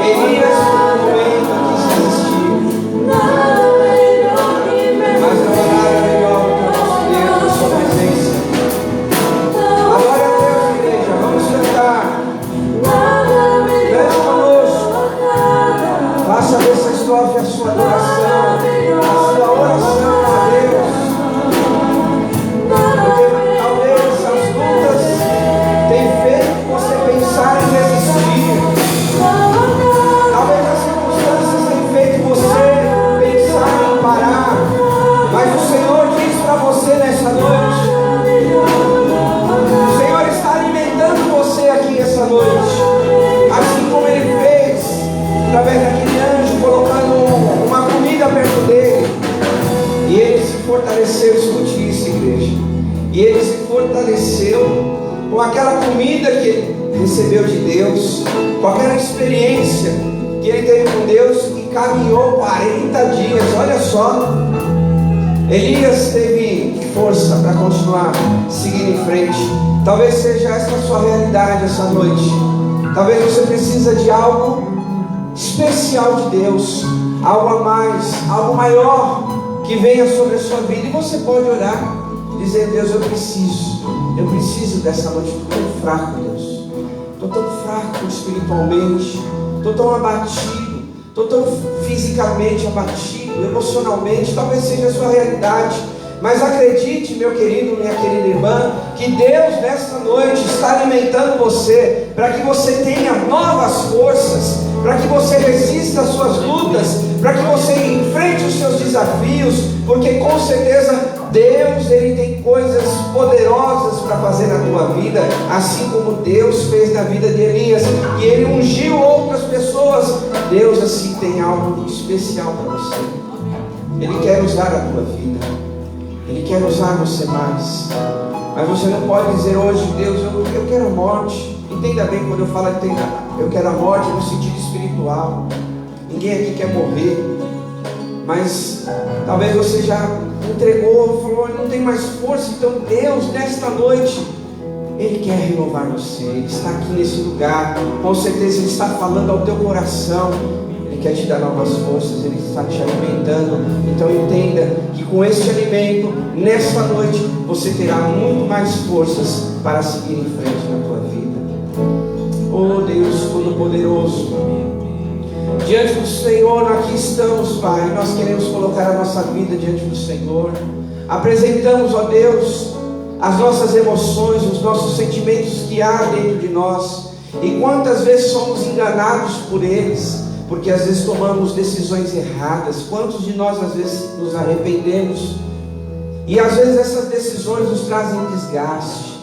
Speaker 1: Elias, no momento, quis desistir, mas não há nada melhor do que o nosso Deus na sua presença. Glória a Deus, igreja, vamos cantar. Cante conosco. Faça dessa estrofe a sua adoração, a sua oração a Deus. Porque talvez as lutas tenham feito você pensar em desistir. Talvez as circunstâncias tenham feito você pensar em parar. Mas o Senhor diz para você nessa noite. O Senhor está alimentando você aqui essa noite. Assim como Ele fez através daquele anjo, colocando uma comida perto dele. E ele se fortaleceu, escute isso, igreja. E ele se fortaleceu com aquela comida que ele recebeu de Deus, com aquela experiência que ele teve com Deus e caminhou 40 dias. Olha só, Elias teve força para continuar seguindo em frente. Talvez seja essa a sua realidade essa noite. Talvez você precisa de algo especial de Deus, algo a mais, algo maior que venha sobre a sua vida. E você pode orar, dizer: Deus, eu preciso dessa noite. Estou tão fraco, Deus, estou tão fraco espiritualmente, estou tão abatido, estou tão fisicamente abatido, emocionalmente. Talvez seja a sua realidade, mas acredite, meu querido, minha querida irmã, que Deus nessa noite está alimentando você, para que você tenha novas forças, para que você resista às suas lutas, para que você enfrente os seus desafios, porque com certeza Deus, Ele tem coisas poderosas para fazer na tua vida, assim como Deus fez na vida de Elias, e Ele ungiu outras pessoas. Deus assim tem algo especial para você. Ele quer usar a tua vida. Ele quer usar você mais. Mas você não pode dizer hoje, Deus, eu quero a morte. Entenda bem quando eu falo eu quero a morte no sentido espiritual. Ninguém aqui quer morrer. Mas talvez você já entregou, falou, não tem mais força. Então Deus, nesta noite, Ele quer renovar você. Ele está aqui nesse lugar. Com certeza Ele está falando ao teu coração. Ele quer te dar novas forças. Ele está te alimentando. Então entenda que com este alimento, nesta noite, você terá muito mais forças para seguir em frente na tua vida. Oh Deus Todo-Poderoso, diante do Senhor aqui estamos, Pai. Nós queremos colocar a nossa vida diante do Senhor. Apresentamos, ó Deus, as nossas emoções, os nossos sentimentos que há dentro de nós. E quantas vezes somos enganados por eles, porque às vezes tomamos decisões erradas. Quantos de nós às vezes nos arrependemos, e às vezes essas decisões nos trazem desgaste.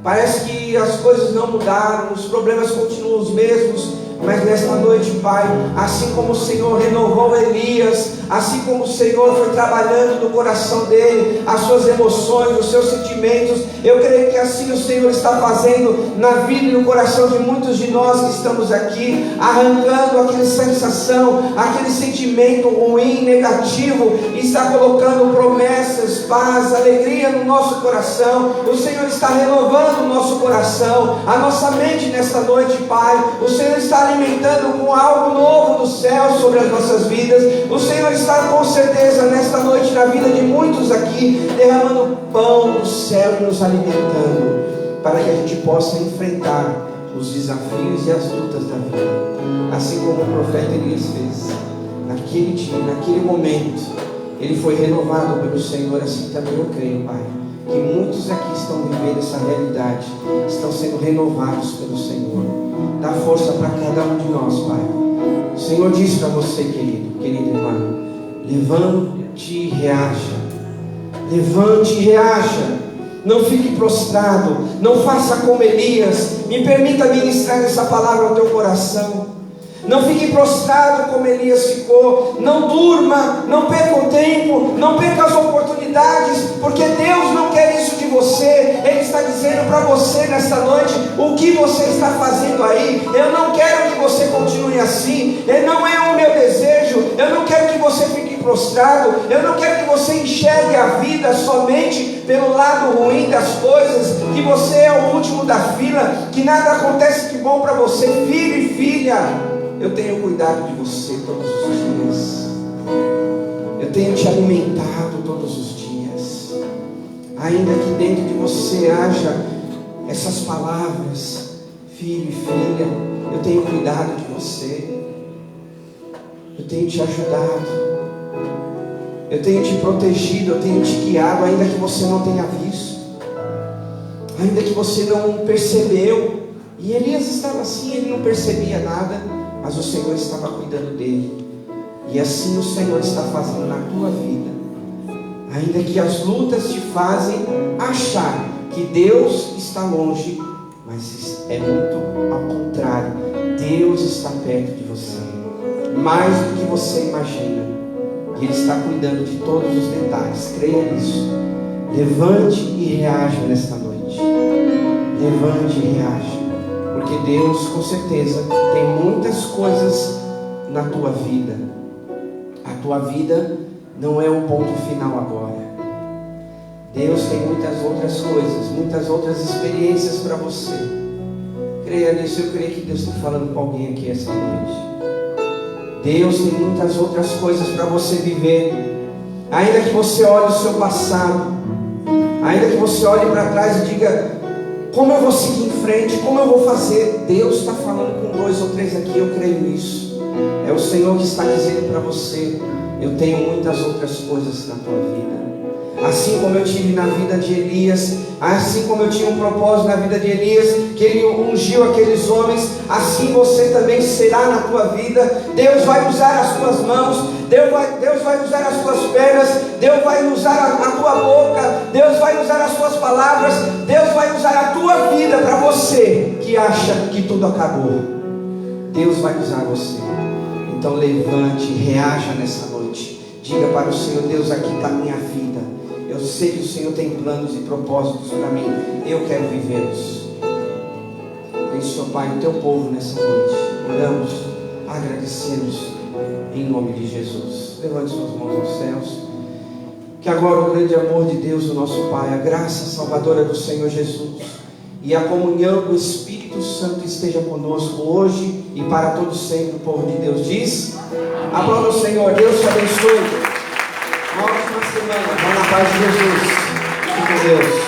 Speaker 1: Parece que as coisas não mudaram, os problemas continuam os mesmos. Mas nesta noite, Pai, assim como o Senhor renovou Elias, assim como o Senhor foi trabalhando no coração dele, as suas emoções, os seus sentimentos, eu creio que assim o Senhor está fazendo na vida e no coração de muitos de nós que estamos aqui, arrancando aquela sensação, aquele sentimento ruim, negativo, e está colocando promessas, paz, alegria no nosso coração. O Senhor está renovando o nosso coração, a nossa mente nesta noite, Pai. O Senhor está alimentando com algo novo do céu sobre as nossas vidas. O Senhor está com certeza nesta noite na vida de muitos aqui, derramando pão do céu e nos alimentando, para que a gente possa enfrentar os desafios e as lutas da vida, assim como o profeta Elias fez. Naquele dia, naquele momento, ele foi renovado pelo Senhor. Assim também eu creio, Pai, que muitos aqui estão vivendo essa realidade, estão sendo renovados pelo Senhor. Dá força para cada um de nós, Pai. O Senhor diz para você, querida irmã, levante e reaja. Levante e reaja. Não fique prostrado. Não faça como Elias. Me permita ministrar essa palavra ao teu coração. Não fique prostrado como Elias ficou. Não durma, não perca o tempo, não perca as oportunidades, porque Deus não quer isso de você. Ele está dizendo para você nesta noite: o que você está fazendo aí? Eu não quero que você continue assim. Não é o meu desejo. Eu não quero que você fique prostrado. Eu não quero que você enxergue a vida somente pelo lado ruim das coisas, que você é o último da fila, que nada acontece de bom para você. Filho e filha, eu tenho cuidado de você todos os dias. Eu tenho te alimentado todos os dias. Ainda que dentro de você haja essas palavras: filho e filha, eu tenho cuidado de você. Eu tenho te ajudado. Eu tenho te protegido, eu tenho te guiado, ainda que você não tenha visto, ainda que você não percebeu. E Elias estava assim, ele não percebia nada, mas o Senhor estava cuidando dele. E assim o Senhor está fazendo na tua vida. Ainda que as lutas te fazem achar que Deus está longe, mas é muito ao contrário. Deus está perto de você, mais do que você imagina. E Ele está cuidando de todos os detalhes. Creia nisso. Levante e reaja nesta noite. Levante e reaja, porque Deus com certeza tem muitas coisas na tua vida. A tua vida não é o ponto final agora. Deus tem muitas outras coisas, muitas outras experiências para você. Creia nisso. Eu creio que Deus está falando com alguém aqui essa noite. Deus tem muitas outras coisas para você viver. Ainda que você olhe o seu passado, ainda que você olhe para trás e diga: como eu vou seguir em frente, como eu vou fazer? Deus está falando com 2 ou 3 aqui, eu creio nisso. É o Senhor que está dizendo para você: eu tenho muitas outras coisas na tua vida. Assim como eu tive na vida de Elias, assim como eu tinha um propósito na vida de Elias, que ele ungiu aqueles homens, assim você também será na tua vida. Deus vai usar as tuas mãos, Deus vai usar as tuas pernas, Deus vai usar a tua boca, Deus vai usar as tuas palavras, Deus vai usar a tua vida. Para você que acha que tudo acabou, Deus vai usar você. Então levante e reaja nessa noite. Diga para o Senhor: Deus, aqui está a minha vida. Eu sei que o Senhor tem planos e propósitos para mim. Eu quero vivê-los. Abençoa, Pai, o teu povo nessa noite. Oramos, agradecemos em nome de Jesus. Levante suas mãos aos céus. Que agora o grande amor de Deus, o nosso Pai, a graça salvadora do Senhor Jesus e a comunhão do Espírito Santo esteja conosco hoje e para todos sempre. O povo de Deus diz: aplauda o Senhor. Deus te abençoe. Uma ótima semana. Vá na paz de Jesus. Fique com Deus.